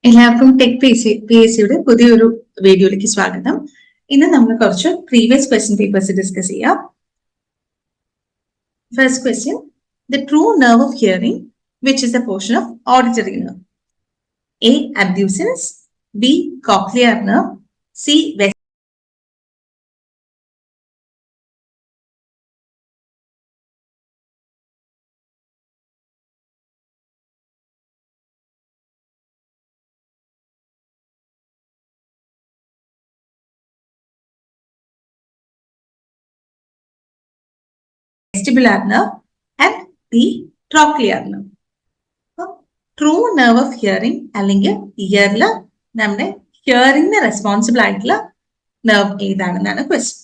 എല്ലാവർക്കും tech P S സിയുടെ പുതിയൊരു വീഡിയോയിലേക്ക് സ്വാഗതം. ഇന്ന് നമ്മൾ കുറച്ച് പ്രീവിയസ് ക്വസ്റ്റ്യൻ പേപ്പേഴ്സ് ഡിസ്കസ് ചെയ്യാം. First question, the true nerve of hearing which is a portion of auditory nerve? A abducens, b cochlear nerve, c vestibular nerve and the trochlear nerve. True nerve of hearing അല്ലെങ്കിൽ ഇയറിൽ നമ്മുടെ ഹിയറിംഗിന് responsible ആയിട്ടുള്ള nerve ഏതാണെന്നാണ് question.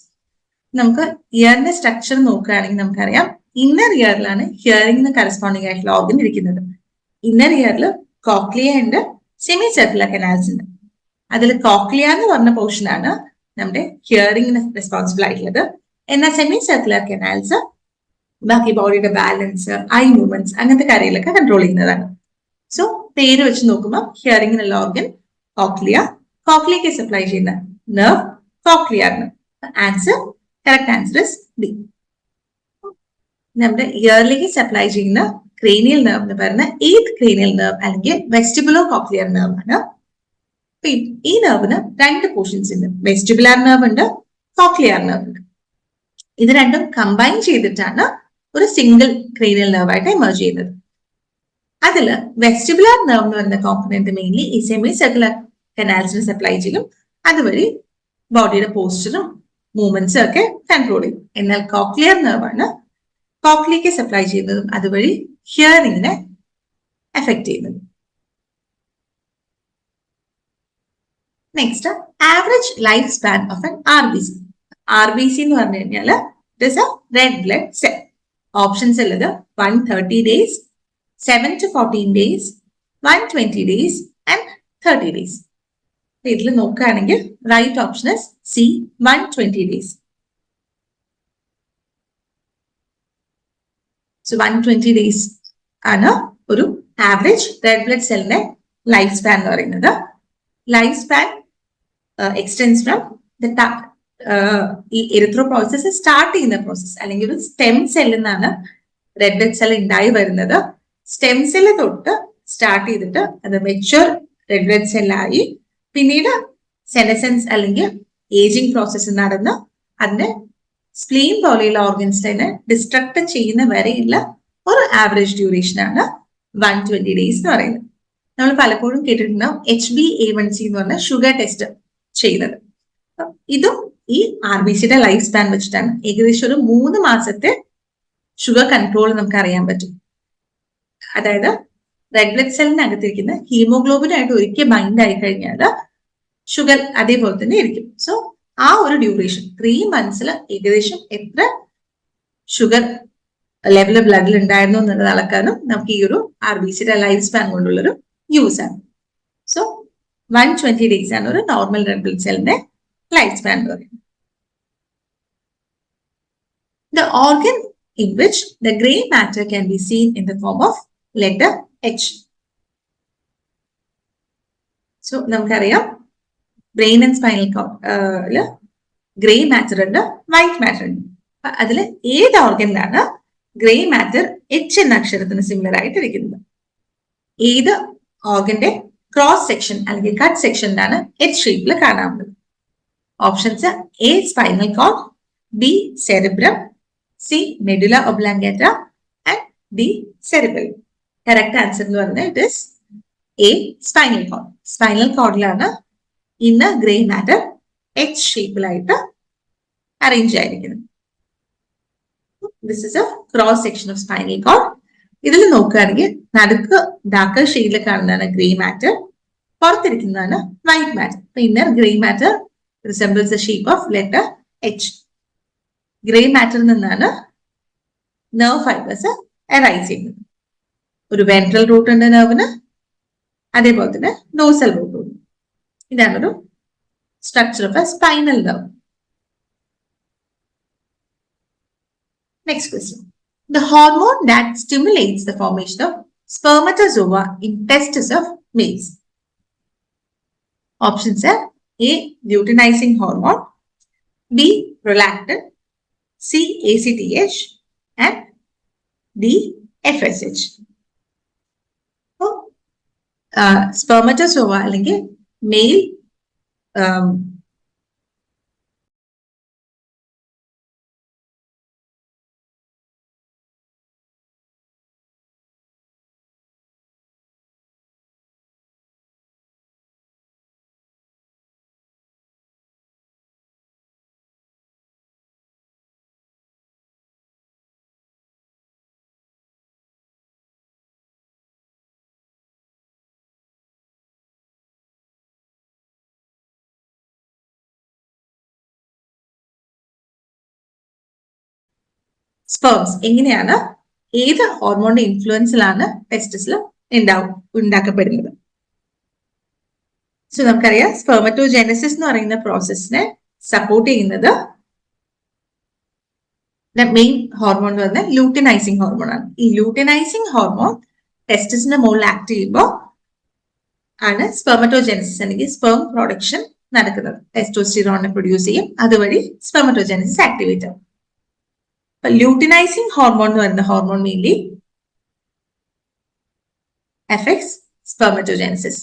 നമുക്ക് ഇയറിന്റെ structure നോക്കുകയാണെങ്കിൽ നമുക്കറിയാം ഇന്നർ ഇയറിലാണ് ഹിയറിംഗിന് കറസ്പോണ്ടിങ് ആയിട്ടുള്ള ഓർഗൻ ഇരിക്കുന്നത്. ഇന്നർ ഇയറിൽ കോക്ലിയ ഉണ്ട്, സെമി സർക്കുലർ കനാൽസ് ഉണ്ട്. അതിൽ കോക്ലിയ എന്ന് പറഞ്ഞ പോർഷനാണ് നമ്മുടെ ഹിയറിംഗിന് റെസ്പോൺസിബിൾ ആയിട്ടുള്ളത്. എന്നാൽ സെമി സർക്കുലർ കനാൽസ് ബാക്കി ബോഡിയുടെ ബാലൻസ്, ഐ മൂവ്മെന്റ്സ് അങ്ങനത്തെ കാര്യങ്ങളൊക്കെ കൺട്രോൾ ചെയ്യുന്നതാണ്. സോ പേര് വെച്ച് നോക്കുമ്പോൾ ഹിയറിംഗിനുള്ള ഓർഗൻ കോക്ലിയ, കോക്ലിയക്ക് സപ്ലൈ ചെയ്യുന്ന nerve cochlear nerve. Answer, correct answer is B. നമ്മുടെ ഇയറിലേക്ക് സപ്ലൈ ചെയ്യുന്ന ക്രേനിയൽ നെർവ് എന്ന് പറയുന്ന 8th ക്രേനിയൽ നെർവ് അല്ലെങ്കിൽ വെസ്റ്റിബുലോ കോക്ലിയർ നെർവ് ആണ്. ഈ നെർവിന് രണ്ട് പോർഷൻസ് ഉണ്ട്, വെസ്റ്റിബുലാർ നെർവ് ഉണ്ട്, കോക്ലിയർ നെർവ് ഉണ്ട്. ഇത് രണ്ടും കമ്പൈൻ ചെയ്തിട്ടാണ് ഒരു സിംഗിൾ ക്രേനിയൽ നെർവ് ആയിട്ട് എമർജ് ചെയ്യുന്നത്. അതിൽ വെസ്റ്റിബുലാർ നെർവ് എന്ന് പറയുന്ന കോമ്പണന്റ് മെയിൻലി ഈ സെമി സർക്കുലർ കനാൽസിന് സപ്ലൈ ചെയ്യും. അതുവഴി ബോഡിയുടെ പോസ്ചറും മൂവ്മെന്റ്സും ഒക്കെ കൺട്രോൾ ചെയ്യും. എന്നാൽ കോക്ലിയർ നെർവ് ആണ് കോക്ലിയക്ക് സപ്ലൈ ചെയ്യുന്നതും അതുവഴി ഹിയറിംഗിനെ എഫക്ട് ചെയ്യുന്നതും. Next, average life span of an RBC. RBC എന്ന് പറഞ്ഞു കഴിഞ്ഞാൽ it is A red blood cell. Options ഉള്ളത് 130 days, 7 to 14 days, 120 days and 30 days. ഇതിൽ നോക്കുകയാണെങ്കിൽ right option is C, 120 days. So 120 days ആണ് ഒരു ആവറേജ് റെഡ് ബ്ലഡ് സെല്ലിന്റെ life span എന്ന് പറയുന്നത്. ലൈഫ് സ്പാൻ എക്സ്റ്റെൻസ് ഫ്രം ഈ എറിത്രോപോയസിസ് സ്റ്റാർട്ട് ചെയ്യുന്ന പ്രോസസ് അല്ലെങ്കിൽ ഒരു സ്റ്റെം സെല്ലിൽ നിന്നാണ് റെഡ് ബ്ലഡ് സെൽ ഉണ്ടായി വരുന്നത്. സ്റ്റെം സെല്ല് തൊട്ട് സ്റ്റാർട്ട് ചെയ്തിട്ട് അത് മെച്യൂർ റെഡ് ബ്ലഡ് സെല്ലായി പിന്നീട് സെനസെൻസ് അല്ലെങ്കിൽ ഏജിങ് പ്രോസസ്സ് നടന്ന് അതിന്റെ സ്പ്ലീൻ പോലെയുള്ള ഓർഗൻസിനെ ഡിസ്ട്രക്ട് ചെയ്യുന്ന വരെയുള്ള ഒരു ആവറേജ് ഡ്യൂറേഷൻ ആണ് 120 days എന്ന് പറയുന്നത്. നമ്മൾ പലപ്പോഴും കേട്ടിട്ടുണ്ടാവും HbA1c എന്ന് പറഞ്ഞ ഷുഗർ ടെസ്റ്റ് ചെയ്യുന്നത്. ഇതും ഈ RBCയുടെ ലൈഫ് സ്പാൻ വെച്ചിട്ടാണ്. ഏകദേശം ഒരു 3 മാസത്തെ ഷുഗർ കൺട്രോൾ നമുക്ക് അറിയാൻ പറ്റും. അതായത് റെഡ് ബ്ലഡ് സെല്ലിനകത്തിരിക്കുന്ന ഹീമോഗ്ലോബിനായിട്ട് ഒരിക്കൽ ബൈൻഡ് ആയി കഴിഞ്ഞാൽ ഷുഗർ അതേപോലെ തന്നെ ഇരിക്കും. സോ ആ ഒരു ഡ്യൂറേഷൻ 3 months ഏകദേശം എത്ര ഷുഗർ ലെവൽ ബ്ലഡിൽ ഉണ്ടായിരുന്നു എന്നുള്ളത് അളക്കാനും നമുക്ക് ഈ ഒരു RBCയുടെ ലൈഫ് സ്പാൻ കൊണ്ടുള്ളൊരു യൂസ് ആണ്. സോ 120 days ആണ് ഒരു നോർമൽ റെഡ് ബ്ലഡ് സെല്ലിന്റെ ലൈഫ് സ്പാൻ എന്ന് പറയുന്നത്. The organ in which the gray matter can be seen in the form of letter H. So നമുക്കറിയാം ബ്രെയിൻ ആൻഡ് സ്പൈനൽ കോർഡില് ഗ്രേ മാറ്റർ ഉണ്ട്, white matter ഉണ്ട്. അതിൽ ഏത് ഓർഗനിലാണ് ഗ്രേ മാറ്റർ H എന്ന അക്ഷരത്തിന് സിമിലർ ആയിട്ട് ഇരിക്കുന്നത്? ഏത് ഓർഗന്റെ ക്രോസ് സെക്ഷൻ അല്ലെങ്കിൽ കട്ട് സെക്ഷനിലാണ് H ഷേപ്പിൽ കാണാവുന്നത്? Options a spinal cord, b cerebrum, c medulla oblongata and d cerebellum. Correct answer എന്ന് പറഞ്ഞാൽ it is a spinal cord. Spinal കോർഡിലാണ് ഇന്ന് ഗ്രേ മാറ്റർ H ഷേപ്പിലായിട്ട് അറേഞ്ച് ആയിരിക്കുന്നത്. This is a cross section of spinal cord. ഇതിൽ നോക്കുകയാണെങ്കിൽ നടുക്ക് darker ഷെയ്ഡിൽ കാണുന്നതാണ് ഗ്രേ മാറ്റർ, പുറത്തിരിക്കുന്നതാണ് white matter. Inner grey matter resembles the shape of letter H. Grey മാറ്ററിൽ നിന്നാണ് നെർവ് ഫൈബേഴ്സ് അറൈസ് ചെയ്യുന്നത്. ഒരു വെൻട്രൽ റൂട്ട് ഉണ്ട് നെർവിന്, അതേപോലെ തന്നെ ഡോർസൽ റൂട്ട് ഉണ്ട്. ഇതാണൊരു structure of a spinal nerve. Next question, the hormone that stimulates the formation of spermatozoa in testes of males. Options are A. Luteinizing hormone, B. prolactin, C. ACTH, and D. FSH. Spermatozoa അല്ലെങ്കിൽ mail sperms എങ്ങനെയാണ് ഏത് ഹോർമോണിന്റെ ഇൻഫ്ലുവൻസിലാണ് ടെസ്റ്റിസിൽ ഉണ്ടാക്കപ്പെടുന്നത്? So നമുക്കറിയാം സ്പെർമറ്റോജെനസിസ് എന്ന് പറയുന്ന പ്രോസസ്സിനെ support ചെയ്യുന്നത് main hormone എന്ന് പറഞ്ഞാൽ luteinising hormone ആണ്. ഈ ലൂട്ടിനൈസിങ് ഹോർമോൺ ടെസ്റ്റിസിന്റെ മുകളിൽ ആക്ട് ചെയ്യുമ്പോൾ ആണ് സ്പെർമറ്റോജെനസിസ് അല്ലെങ്കിൽ സ്പെർം പ്രൊഡക്ഷൻ നടക്കുന്നത്. ടെസ്റ്റോസ്റ്റിറോണിനെ പ്രൊഡ്യൂസ് ചെയ്യും, അതുവഴി സ്പെർമറ്റോജെനസിസ് ആക്ടിവേറ്റ് ആവും. ലൂട്ടിനൈസിങ് ഹോർമോൺ എന്ന് പറയുന്ന ഹോർമോൺ മെയിൻലി എഫക്ട്സ് സ്പെർമറ്റോജെനസിസ്.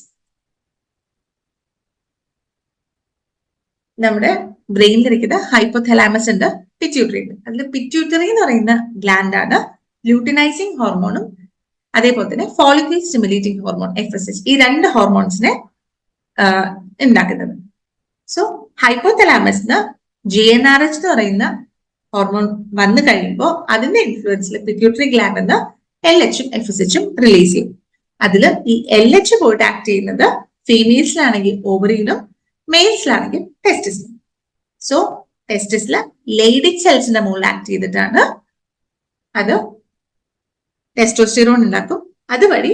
നമ്മുടെ ബ്രെയിനിൽ ഇരിക്കുന്ന ഹൈപ്പോതലാമസ് ഉണ്ട്, പിറ്റ്യൂട്ടറി ഉണ്ട്. അതിൽ പിറ്റ്യൂട്ടറി എന്ന് പറയുന്ന ഗ്ലാൻഡ് ആണ് ലൂട്ടിനൈസിങ് ഹോർമോണും അതേപോലെ തന്നെ ഫോളിക്കിൾ സ്റ്റിമുലേറ്റിംഗ് ഹോർമോൺ FSH ഈ രണ്ട് ഹോർമോൺസിനെ ഉണ്ടാക്കുന്നത്. സോ ഹൈപ്പോതലാമസിന് GnRH എന്ന് പറയുന്ന ഹോർമോൺ വന്നു കഴിയുമ്പോൾ അതിന്റെ ഇൻഫ്ലുവൻസിൽ പിറ്റ്യൂട്ടറി ഗ്ലാൻഡ് എന്ന് LHഉം FSHഉം റിലീസ് ചെയ്യും. അതിൽ ഈ LH പോയിട്ട് ആക്ട് ചെയ്യുന്നത് ഫീമെയിൽസിലാണെങ്കിൽ ഓവറിയിലും മെയിൽസിലാണെങ്കിൽ ടെസ്റ്റിസിലും. സോ ടെസ്റ്റിസില് ലേഡിക് സെൽസിന്റെ മുകളിൽ ആക്ട് ചെയ്തിട്ടാണ് അത് ടെസ്റ്റോസ്റ്റിറോൺ ഉണ്ടാക്കും. അതുവഴി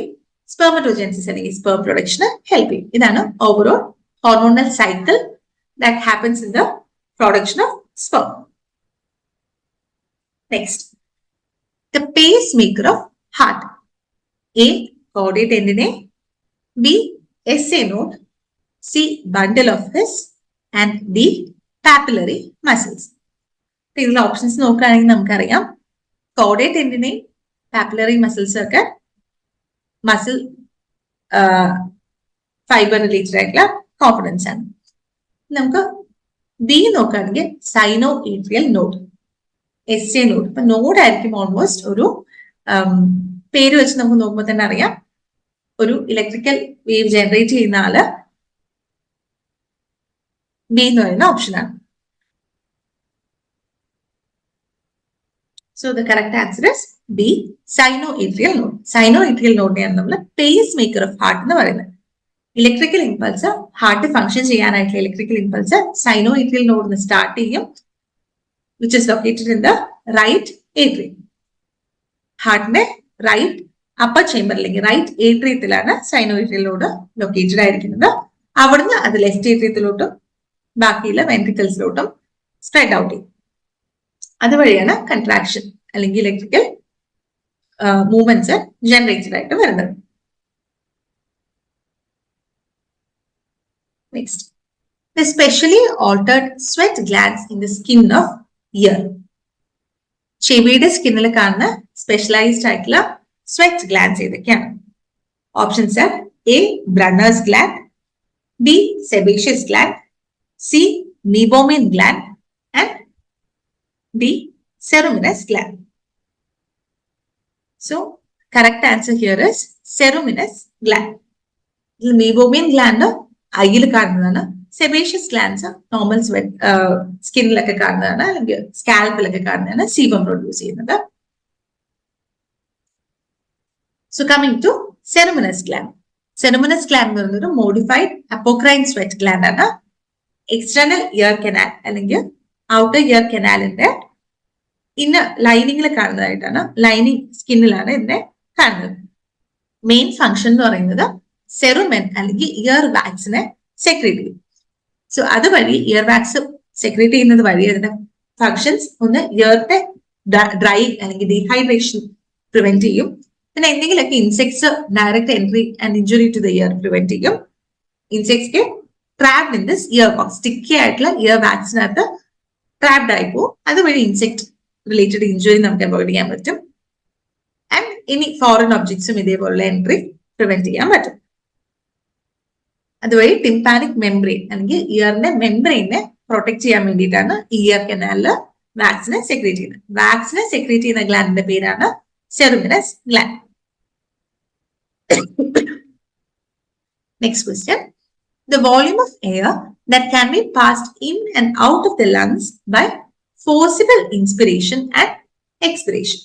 സ്പെർമറ്റോജെനസിസ് അല്ലെങ്കിൽ സ്പെർം പ്രൊഡക്ഷന് ഹെൽപ്പ് ചെയ്യും. ഇതാണ് overall hormonal cycle that happens in the production of sperm. Next, the pacemaker of heart. A. Caudate tendinae, B. SA node, C. bundle of His, and D. papillary muscles. ഇതിലെ options നോക്കുകയാണെങ്കിൽ നമുക്കറിയാം caudate tendinae, papillary muscles ഒക്കെ muscle fibre related ആയിട്ടുള്ള components ആണ്. നമുക്ക് B നോക്കുകയാണെങ്കിൽ സൈനോ atrial node, SA node. ഇപ്പൊ node ആയിരിക്കും ഓൾമോസ്റ്റ് ഒരു പേര് വെച്ച് നമുക്ക് നോക്കുമ്പോൾ തന്നെ അറിയാം ഒരു ഇലക്ട്രിക്കൽ വേവ് ജനറേറ്റ് ചെയ്യുന്ന ആള് ബി എന്ന് പറയുന്ന ഓപ്ഷനാണ്. So the correct answer is b, sino atrial node. Sino atrial നോഡിനെയാണ് നമ്മൾ പേസ് മേക്കർ ഓഫ് ഹാർട്ട് എന്ന് പറയുന്നത്. ഇലക്ട്രിക്കൽ ഇമ്പൾസ് ഹാർട്ട് ഫംഗ്ഷൻ ചെയ്യാനായിട്ടുള്ള ഇലക്ട്രിക്കൽ ഇമ്പൾസ് സൈനോ ഏട്രിയൽ നോഡിന് സ്റ്റാർട്ട് ചെയ്യും, which is located in the right atrium. ഹാർട്ടിന്റെ right upper chamber അല്ലെങ്കിൽ right ഏട്രിയത്തിലാണ് സൈനോഏട്രിയൽ നോഡ് ലൊക്കേറ്റഡ് ആയിരിക്കുന്നത്. അവിടുന്ന് അത് ലെഫ്റ്റ് ഏട്രിയത്തിലോട്ടും ബാക്കിയുള്ള വെൻട്രിക്കിൾസിലോട്ടും സ്പ്രെഡ് ഔട്ട് ചെയ്യും. അതുവഴിയാണ് കൺട്രാക്ഷൻ അല്ലെങ്കിൽ ഇലക്ട്രിക്കൽ മൂവ്മെന്റ്സ് ജനറേറ്റഡ് ആയിട്ട് വരുന്നത്. Next, the specially altered sweat glands in the skin of ear. ചെവിയുടെ സ്കിന്നിൽ കാണുന്ന സ്പെഷ്യലൈസ്ഡ് ആയിട്ടുള്ള സ്വെറ്റ് ഗ്ലാൻഡ്സ് ഏതൊക്കെയാണ്? Options are a. Brunner's gland, b. Sebaceous gland, c. Meibomian gland, and d. Ceruminous gland. So correct answer here is ceruminous gland. ഇതിൽ meibomian gland ഐയിൽ കാണുന്നതാണ്. Sebaceous glands normal സ്കിന്നിലൊക്കെ കാണുന്നതാണ്, അല്ലെങ്കിൽ സ്കാൽപ്പിലൊക്കെ കാണുന്നതാണ് സീബം പ്രൊഡ്യൂസ് ചെയ്യുന്നത്. So coming to ceruminous gland. Ceruminous gland എന്ന് പറയുന്നത് ഒരു മോഡിഫൈഡ് അപ്പോക്രൈൻ സ്വെറ്റ് ഗ്ലാൻഡ് ആണ്. എക്സ്റ്റേണൽ ഇയർ കനാൽ അല്ലെങ്കിൽ ഔട്ടർ ഇയർ കനാലിന്റെ ഇന്നർ ലൈനിങ്ങിൽ കാണുന്നതായിട്ടാണ്, ലൈനിങ് സ്കിന്നിലാണ് ഇതിനെ കാണുന്നത്. മെയിൻ ഫംഗ്ഷൻ എന്ന് പറയുന്നത് സെറുമെൻ അല്ലെങ്കിൽ ഇയർ വാക്സിനെ സെക്രീറ്റ് ചെയ്യും. സോ അതുവഴി ഇയർ വാക്സ് സെക്രീറ്റ് ചെയ്യുന്നത് വഴി അതിന്റെ ഫങ്ഷൻസ് ഒന്ന് ഇയറിന്റെ ഡ്രൈ അല്ലെങ്കിൽ ഡീഹൈഡ്രേഷൻ പ്രിവെന്റ് ചെയ്യും. പിന്നെ എന്തെങ്കിലുമൊക്കെ insects direct entry and injury to the year prevent ചെയ്യും. ഇൻസെക്ട്സ് के trapped in this ear box. Sticky ആയിട്ടുള്ള ഇയർ വാക്സിനകത്ത് ട്രാപ്ഡ് ആയി പോകും. അതുവഴി ഇൻസെക്ട് റിലേറ്റഡ് ഇഞ്ചുറി നമുക്ക് അവോയ്ഡ് ചെയ്യാൻ പറ്റും. ആൻഡ് ഇനി ഫോറിൻ ഒബ്ജക്ട്സും ഇതേപോലുള്ള എൻട്രി പ്രിവെന്റ് ചെയ്യാൻ പറ്റും. അതുവഴി ടിംപാനിക് മെംബ്രെയിൻ അല്ലെങ്കിൽ ഇയറിന്റെ മെംബ്രെയിനെ പ്രൊട്ടക്ട് ചെയ്യാൻ വേണ്ടിയിട്ടാണ് ഇയർ കനാലില് വാക്സിനെ സെക്രീറ്റ് ചെയ്യുന്നത്. വാക്സിനെ സെക്രീറ്റ് ചെയ്യുന്ന ഗ്ലാൻഡിന്റെ പേരാണ് സെറുമിനസ് gland. Next question. The volume of air that can be passed in and out of the lungs by forcible inspiration and expiration.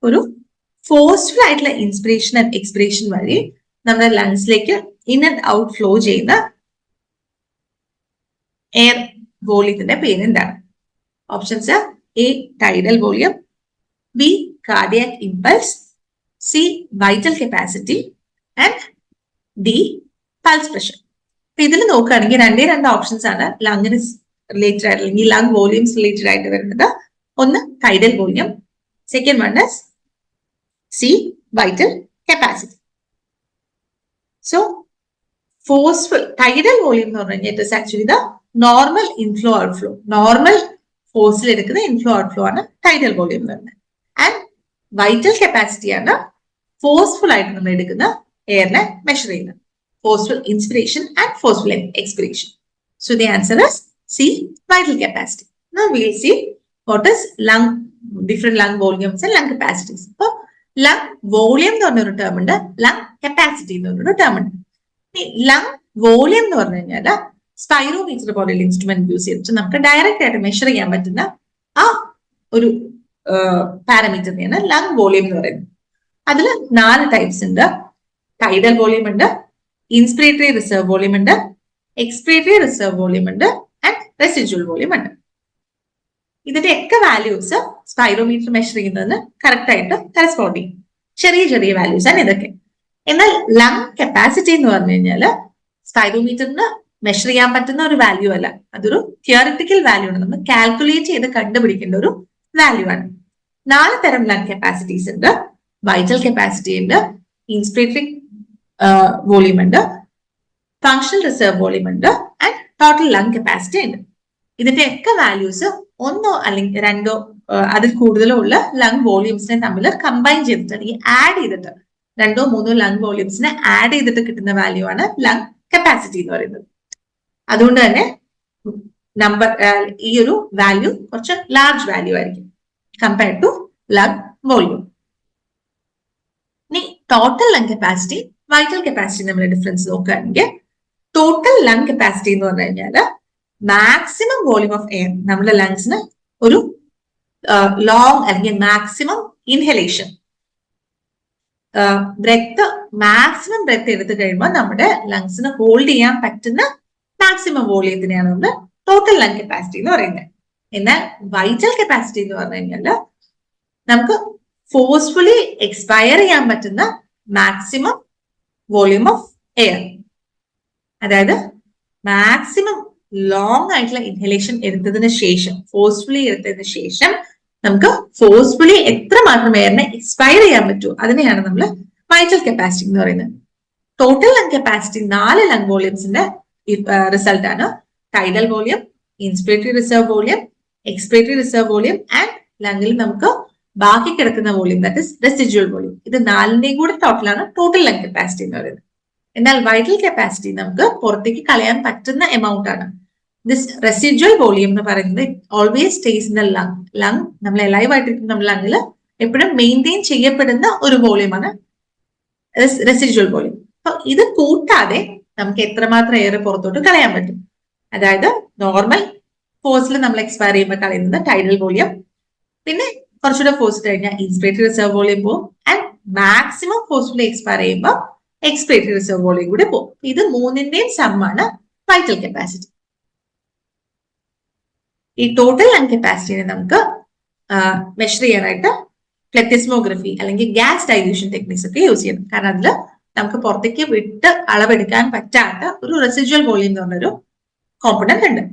ഒരു ഫോഴ്സ്ഫുൾ ആയിട്ടുള്ള ഇൻസ്പിറേഷൻ ആൻഡ് എക്സ്പിറേഷൻ വഴി നമ്മുടെ ലങ്സിലേക്ക് ഇൻ ആൻഡ് ഔട്ട് ഫ്ലോ ചെയ്യുന്ന air വോളിയത്തിന്റെ പേര് എന്താണ്? Options: A tidal volume, B cardiac impulse, C vital capacity and D pulse pressure. അപ്പൊ ഇതിൽ നോക്കുകയാണെങ്കിൽ രണ്ട് ഓപ്ഷൻസ് ആണ് ലങ്ങിന് റിലേറ്റഡ് ആയിട്ട് അല്ലെങ്കിൽ ലങ് വോളിയംസ് റിലേറ്റഡ് ആയിട്ട് വരുന്നത്. ഒന്ന് tidal volume, second one is c vital capacity. So forceful tidal volume എന്ന് പറഞ്ഞു കഴിഞ്ഞാൽ it is actually the normal inflow outflow. Normal ഫോഴ്സിൽ എടുക്കുന്ന ഇൻഫ്ലോ ഔട്ട്ഫ്ലോ ആണ് ടൈഡൽ വോളിയം എന്ന് പറയുന്നത്. ആൻഡ് വൈറ്റൽ കപ്പാസിറ്റി ആണ് ഫോഴ്സ്ഫുൾ ആയിട്ട് നമ്മൾ എടുക്കുന്ന എയറിനെ മെഷർ ചെയ്യുന്നത്. Forceful inspiration and forceful expiration. So the answer is C, vital capacity. Now we will see what is different lung volumes and lung capacities. So lung volume എന്ന് പറഞ്ഞൊരു term ഉണ്ട്, lung capacity എന്ന് പറഞ്ഞൊരു term ഉണ്ട്. ഈ lung volume എന്ന് പറഞ്ഞു കഴിഞ്ഞാൽ സ്പൈറോമീറ്റർ പോലെയുള്ള ഇൻസ്ട്രുമെന്റ് യൂസ് ചെയ്തിട്ട് നമുക്ക് ഡയറക്റ്റ് ആയിട്ട് മെഷർ ചെയ്യാൻ പറ്റുന്ന ആ ഒരു പാരാമീറ്ററിനെയാണ് lung volume എന്ന് പറയുന്നത്. അതിൽ 4 ടൈപ്സ് ഉണ്ട്. ടൈഡൽ വോളിയം ഉണ്ട്, ഇൻസ്പിറേറ്ററി റിസർവ് വോളിയം ഉണ്ട്, എക്സ്പിറേറ്ററി റിസർവ് വോളിയം ഉണ്ട്, ആൻഡ് റെസിഡ്യൂവൽ വോളിയം ഉണ്ട്. ഇതിന്റെ ഒക്കെ വാല്യൂസ് സ്പൈറോമീറ്റർ മെഷർ ചെയ്യുന്നതിന് കറക്റ്റ് ആയിട്ട് കറസ്പോണ്ട് ചെയ്യും. ചെറിയ ചെറിയ വാല്യൂസ് ആണ് ഇതൊക്കെ. എന്നാൽ ലങ് കപ്പാസിറ്റി എന്ന് പറഞ്ഞു കഴിഞ്ഞാല് സ്പൈറോമീറ്ററിന് മെഷർ ചെയ്യാൻ പറ്റുന്ന ഒരു വാല്യൂ അല്ല, അതൊരു തിയറിറ്റിക്കൽ വാല്യൂ ആണ്. നമ്മൾ കാൽക്കുലേറ്റ് ചെയ്ത് കണ്ടുപിടിക്കേണ്ട ഒരു വാല്യൂ ആണ്. 4 തരം ലങ് കപ്പാസിറ്റീസ് ഉണ്ട്. വൈറ്റൽ കപ്പാസിറ്റി ഉണ്ട്, ഇൻസ്പിറേറ്ററി വോളിയം ഉണ്ട്, ഫങ്ഷണൽ റിസർവ് വോളിയം ഉണ്ട്, ആൻഡ് ടോട്ടൽ ലങ് കപ്പാസിറ്റി ഉണ്ട്. ഇതിന്റെ ഒക്കെ വാല്യൂസ് ഒന്നോ അല്ലെങ്കിൽ രണ്ടോ അതിൽ കൂടുതലോ ഉള്ള ലങ് വോളിയംസിനെ തമ്മിൽ കമ്പൈൻ ചെയ്തിട്ട് അല്ലെങ്കിൽ ആഡ് ചെയ്തിട്ട് 2 or 3 ലങ് വോളിയംസിനെ ആഡ് ചെയ്തിട്ട് കിട്ടുന്ന വാല്യൂ ആണ് ലങ് കപ്പാസിറ്റി എന്ന് പറയുന്നത്. അതുകൊണ്ട് തന്നെ ഈ ഒരു വാല്യൂ കുറച്ച് ലാർജ് വാല്യൂ ആയിരിക്കും കമ്പയർഡ് ടു ലങ് വോളിയം. ഇനി total lung capacity, vital capacity നമ്മൾ ഡിഫറൻസ് നോക്കുകയാണെങ്കിൽ ടോട്ടൽ ലങ് കപ്പാസിറ്റി എന്ന് പറഞ്ഞു കഴിഞ്ഞാൽ മാക്സിമം വോളിയം ഓഫ് എയർ നമ്മുടെ ലങ്സിന് ഒരു ലോങ് അല്ലെങ്കിൽ മാക്സിമം ഇൻഹലേഷൻ മാക്സിമം ബ്രെത്ത് എടുത്തു കഴിയുമ്പോൾ നമ്മുടെ ലങ്സിന് ഹോൾഡ് ചെയ്യാൻ പറ്റുന്ന മാക്സിമം വോളിയത്തിനെയാണ് നമ്മൾ ടോട്ടൽ ലങ് കപ്പാസിറ്റി എന്ന് പറയുന്നത്. എന്നാൽ വൈറ്റൽ കപ്പാസിറ്റി എന്ന് പറഞ്ഞു കഴിഞ്ഞാൽ നമുക്ക് ഫോഴ്സ്ഫുള്ളി എക്സ്പയർ ചെയ്യാൻ പറ്റുന്ന മാക്സിമം വോളിയം ഓഫ് എയർ, അതായത് മാക്സിമം ലോങ് ആയിട്ടുള്ള ഇൻഹലേഷൻ എടുത്തതിന് ശേഷം, ഫോഴ്സ്ഫുള്ളി എടുത്തതിന് ശേഷം നമുക്ക് ഫോഴ്സ്ഫുള്ളി എത്രമാത്രം എയറിനെ എക്സ്പയർ ചെയ്യാൻ പറ്റുമോ അതിനെയാണ് നമ്മൾ വൈറ്റൽ കപ്പാസിറ്റി എന്ന് പറയുന്നത്. ടോട്ടൽ ലങ് കപ്പാസിറ്റി 4 ലങ് വോളിയംസിന്റെ റിസൾട്ട് ആണ്. Tidal volume, inspiratory reserve volume, expiratory reserve volume, and ലങ്ങിൽ നമുക്ക് ബാക്കി കിടക്കുന്ന volume, that is residual volume. ഇത് 4ന്റെയും കൂടെ ടോട്ടലാണ് ടോട്ടൽ ലങ് കപ്പാസിറ്റി എന്ന് പറയുന്നത്. എന്നാൽ വൈറ്റൽ കപ്പാസിറ്റി നമുക്ക് പുറത്തേക്ക് കളയാൻ പറ്റുന്ന എമൗണ്ട് ആണ്. ദിസ് റെസിഡ്യൂവൽ വോളിയം എന്ന് പറയുന്നത് always stays in the lung. Lung നമ്മൾ ലൈവ് ആയിട്ടിരിക്കുന്ന നമ്മുടെ ലങ്ങിൽ എപ്പോഴും മെയിൻറ്റെയിൻ ചെയ്യപ്പെടുന്ന ഒരു വോളിയമാണ് റെസിഡ്യൂവൽ വോളിയം. അപ്പൊ ഇത് കൂട്ടാതെ നമുക്ക് എത്രമാത്രം എയർ പുറത്തോട്ട് കളയാൻ പറ്റും, അതായത് നോർമൽ ഫോഴ്സിൽ നമ്മൾ എക്സ്പയർ ചെയ്യുമ്പോൾ കളയുന്നത് ടൈഡൽ വോളിയം, പിന്നെ കുറച്ചുകൂടെ ഫോഴ്സ് കഴിഞ്ഞാൽ ഇൻസ്പിറേറ്ററി റിസർവ് വോളിയം പോകും, ആൻഡ് മാക്സിമം ഫോഴ്സ്ഫുള്ളി എക്സ്പയർ ചെയ്യുമ്പോൾ എക്സ്പിറേറ്ററി റിസർവ് വോളിയം കൂടെ പോകും. ഇത് 3ന്റെയും സമ്മാണ് വൈറ്റൽ കപ്പാസിറ്റി. ഈ ടോട്ടൽ ലങ് കപ്പാസിറ്റിനെ നമുക്ക് മെഷർ ചെയ്യാനായിട്ട് പ്ലെത്തിസ്മോഗ്രഫി അല്ലെങ്കിൽ ഗ്യാസ് ഡൈല്യൂഷൻ ടെക്നിക്സ് ഒക്കെ യൂസ് ചെയ്യണം. കാരണം അതിൽ നമുക്ക് പുറത്തേക്ക് വിട്ട് അളവെടുക്കാൻ പറ്റാത്ത ഒരു റെസിഡ്യൂവൽ വോളിയം എന്ന് പറഞ്ഞൊരു കോമ്പണന്റ് ഉണ്ട്.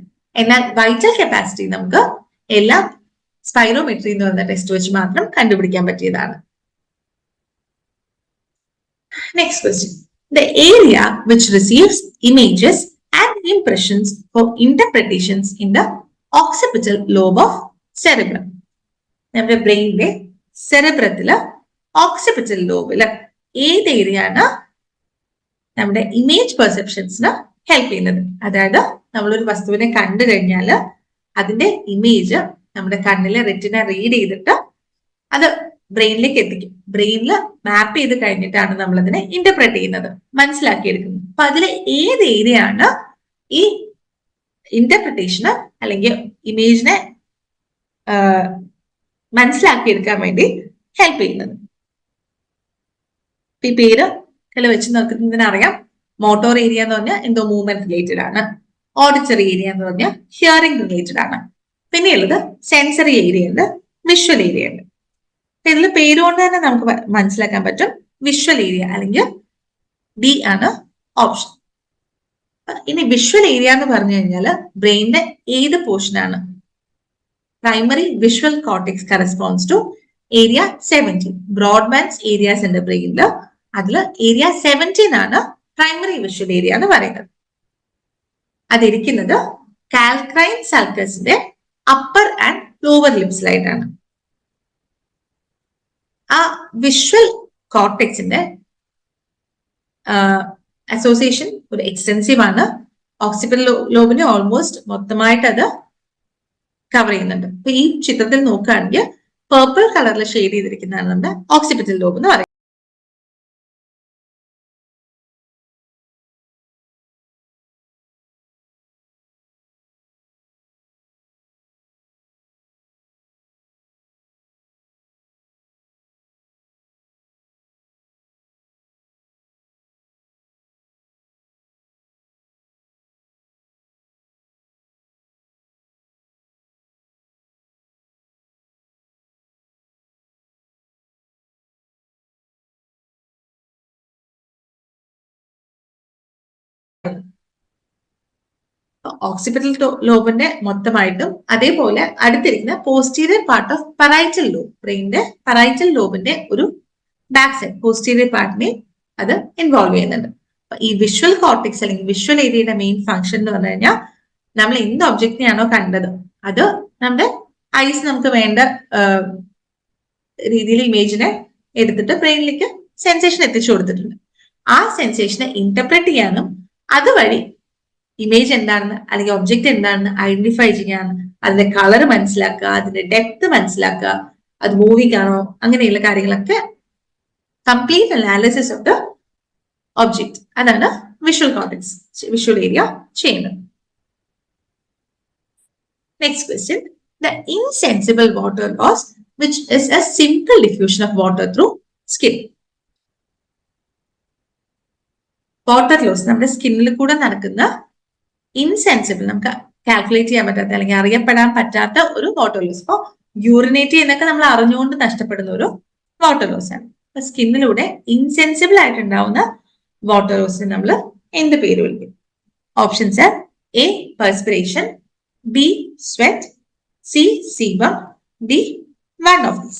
എന്നാൽ വൈറ്റൽ കപ്പാസിറ്റി നമുക്ക് എല്ലാം സ്പൈറോമെട്രി എന്ന് പറയുന്ന ടെസ്റ്റ് വെച്ച് മാത്രം കണ്ടുപിടിക്കാൻ പറ്റിയതാണ്. Next question. The area which receives images and impressions for interpretations in the occipital lobe of cerebrum. നമ്മുടെ ബ്രെയിനിലെ സെറിബ്രത്തില് ഓക്സിപിറ്റൽ ലോബില് ഏത് ഏരിയ ആണ് നമ്മുടെ ഇമേജ് പെർസെപ്ഷൻസിന് ഹെൽപ്പ് ചെയ്യുന്നത്? അതായത് നമ്മളൊരു വസ്തുവിനെ കണ്ടു കഴിഞ്ഞാൽ അതിന്റെ ഇമേജ് നമ്മുടെ കണ്ണിലെ റെറ്റിന റീഡ് ചെയ്തിട്ട് അത് ബ്രെയിനിലേക്ക് എത്തിക്കും. ബ്രെയിനിൽ മാപ്പ് ചെയ്ത് കഴിഞ്ഞിട്ടാണ് നമ്മൾ അതിനെ ഇന്റർപ്രറ്റ് ചെയ്യുന്നത്, മനസ്സിലാക്കിയെടുക്കുന്നത്. അപ്പൊ അതിൽ ഏത് ഏരിയ ആണ് ഈ ഇന്റർപ്രിട്ടേഷന് അല്ലെങ്കിൽ ഇമേജിനെ മനസ്സിലാക്കിയെടുക്കാൻ വേണ്ടി ഹെൽപ്പ് ചെയ്യുന്നത്? ഈ പേര് വെച്ച് നോക്കുന്നതിനറിയാം. മോട്ടോർ ഏരിയ എന്ന് പറഞ്ഞാൽ എന്തോ മൂവ്മെന്റ് റിലേറ്റഡ് ആണ്. ഓഡിറ്ററി ഏരിയ എന്ന് പറഞ്ഞാൽ ഹിയറിംഗ് റിലേറ്റഡ് ആണ്. പിന്നെയുള്ളത് സെൻസറി ഏരിയ ഉണ്ട്, വിഷ്വൽ ഏരിയ ഉണ്ട്. ഇതിൽ പേരുകൊണ്ട് തന്നെ നമുക്ക് മനസ്സിലാക്കാൻ പറ്റും വിഷ്വൽ ഏരിയ അല്ലെങ്കിൽ ഡി ആണ് ഓപ്ഷൻ. ഇനി വിഷ്വൽ ഏരിയ എന്ന് പറഞ്ഞു കഴിഞ്ഞാൽ ബ്രെയിനിന്റെ ഏത് പോർഷനാണ്? Primary visual cortex corresponds to area 17. Brodmann's areas ഉണ്ട് ബ്രെയിനില്. അതിൽ ഏരിയ 17 ആണ് പ്രൈമറി വിഷ്വൽ ഏരിയ എന്ന് പറയുന്നത്. അതിരിക്കുന്നത് കാൽക്രൈൻ സൾക്കസിന്റെ അപ്പർ ആൻഡ് ലോവർ ലിപ്സിലായിട്ടാണ്. ആ വിഷ്വൽ കോർട്ടെക്സിന്റെ അസോസിയേഷൻ ഒരു എക്സ്റ്റെൻസീവ് ആണ്. ഓക്സിപിറ്റൽ ലോബിനെ ഓൾമോസ്റ്റ് മൊത്തമായിട്ട് അത് കവർ ചെയ്യുന്നുണ്ട്. അപ്പൊ ഈ ചിത്രത്തിൽ നോക്കുകയാണെങ്കിൽ പർപ്പിൾ കളറിൽ ഷെയ്ഡ് ചെയ്തിരിക്കുന്നതാണ് നമ്മുടെ ഓക്സിപിറ്റൽ ലോബ് എന്ന് പറയുന്നത്. ഓക്സിപിറ്റൽ ലോബിന്റെ മൊത്തമായിട്ടും അതേപോലെ അടുത്തിരിക്കുന്ന posterior part of parietal lobe, ബ്രെയിനിന്റെ പറൈറ്റൽ ലോബിന്റെ ഒരു ബാക്ക് സൈഡ് പോസ്റ്റീരിയർ പാർട്ടിനെ അത് ഇൻവോൾവ് ചെയ്യുന്നുണ്ട്. ഈ വിഷ്വൽ കോർട്ടെക്സ് അല്ലെങ്കിൽ വിഷ്വൽ ഏരിയയുടെ മെയിൻ ഫംഗ്ഷൻ എന്ന് പറഞ്ഞു കഴിഞ്ഞാൽ നമ്മൾ എന്ത് ഒബ്ജക്റ്റിനെയാണോ കണ്ടത് അത് നമ്മുടെ ഐസ് നമുക്ക് വേണ്ട രീതിയിൽ ഇമേജിനെ എടുത്തിട്ട് ബ്രെയിനിലേക്ക് സെൻസേഷൻ എത്തിച്ചു കൊടുത്തിട്ടുണ്ട്. ആ സെൻസേഷനെ ഇന്റർപ്രറ്റ് ചെയ്യാനും അതുവഴി ഇമേജ് എന്താണെന്ന് അല്ലെങ്കിൽ ഒബ്ജക്റ്റ് എന്താണെന്ന് ഐഡന്റിഫൈ ചെയ്യാനും അതിന്റെ കളർ മനസ്സിലാക്കുക, അതിന്റെ ഡെപ്ത് മനസ്സിലാക്കുക, അത് മൂവിങ് ആണോ, അങ്ങനെയുള്ള കാര്യങ്ങളൊക്കെ complete analysis of the object അതാണ് വിഷ്വൽ കോർട്ടെക്സ് വിഷ്വൽ ഏരിയ ചെയ്യുന്നത്. Next question, the insensible water loss which is a simple diffusion of water through skin. Water loss നമ്മുടെ സ്കിന്നിൽ കൂടെ നടക്കുന്ന ഇൻസെൻസിബിൾ, നമുക്ക് കാൽക്കുലേറ്റ് ചെയ്യാൻ പറ്റാത്ത അല്ലെങ്കിൽ അറിയപ്പെടാൻ പറ്റാത്ത ഒരു വാട്ടർ ലോസ്. ഇപ്പോൾ യൂറിനേറ്റ് ചെയ്യുന്നൊക്കെ നമ്മൾ അറിഞ്ഞുകൊണ്ട് നഷ്ടപ്പെടുന്ന ഒരു വാട്ടർ ലോസ് ആണ്. അപ്പൊ സ്കിന്നിലൂടെ ഇൻസെൻസിബിൾ ആയിട്ടുണ്ടാവുന്ന വാട്ടർ ലോസിന് നമ്മൾ എന്ത് പേര് വിളിക്കും? Options are A perspiration, B sweat, C sebum, D one of these.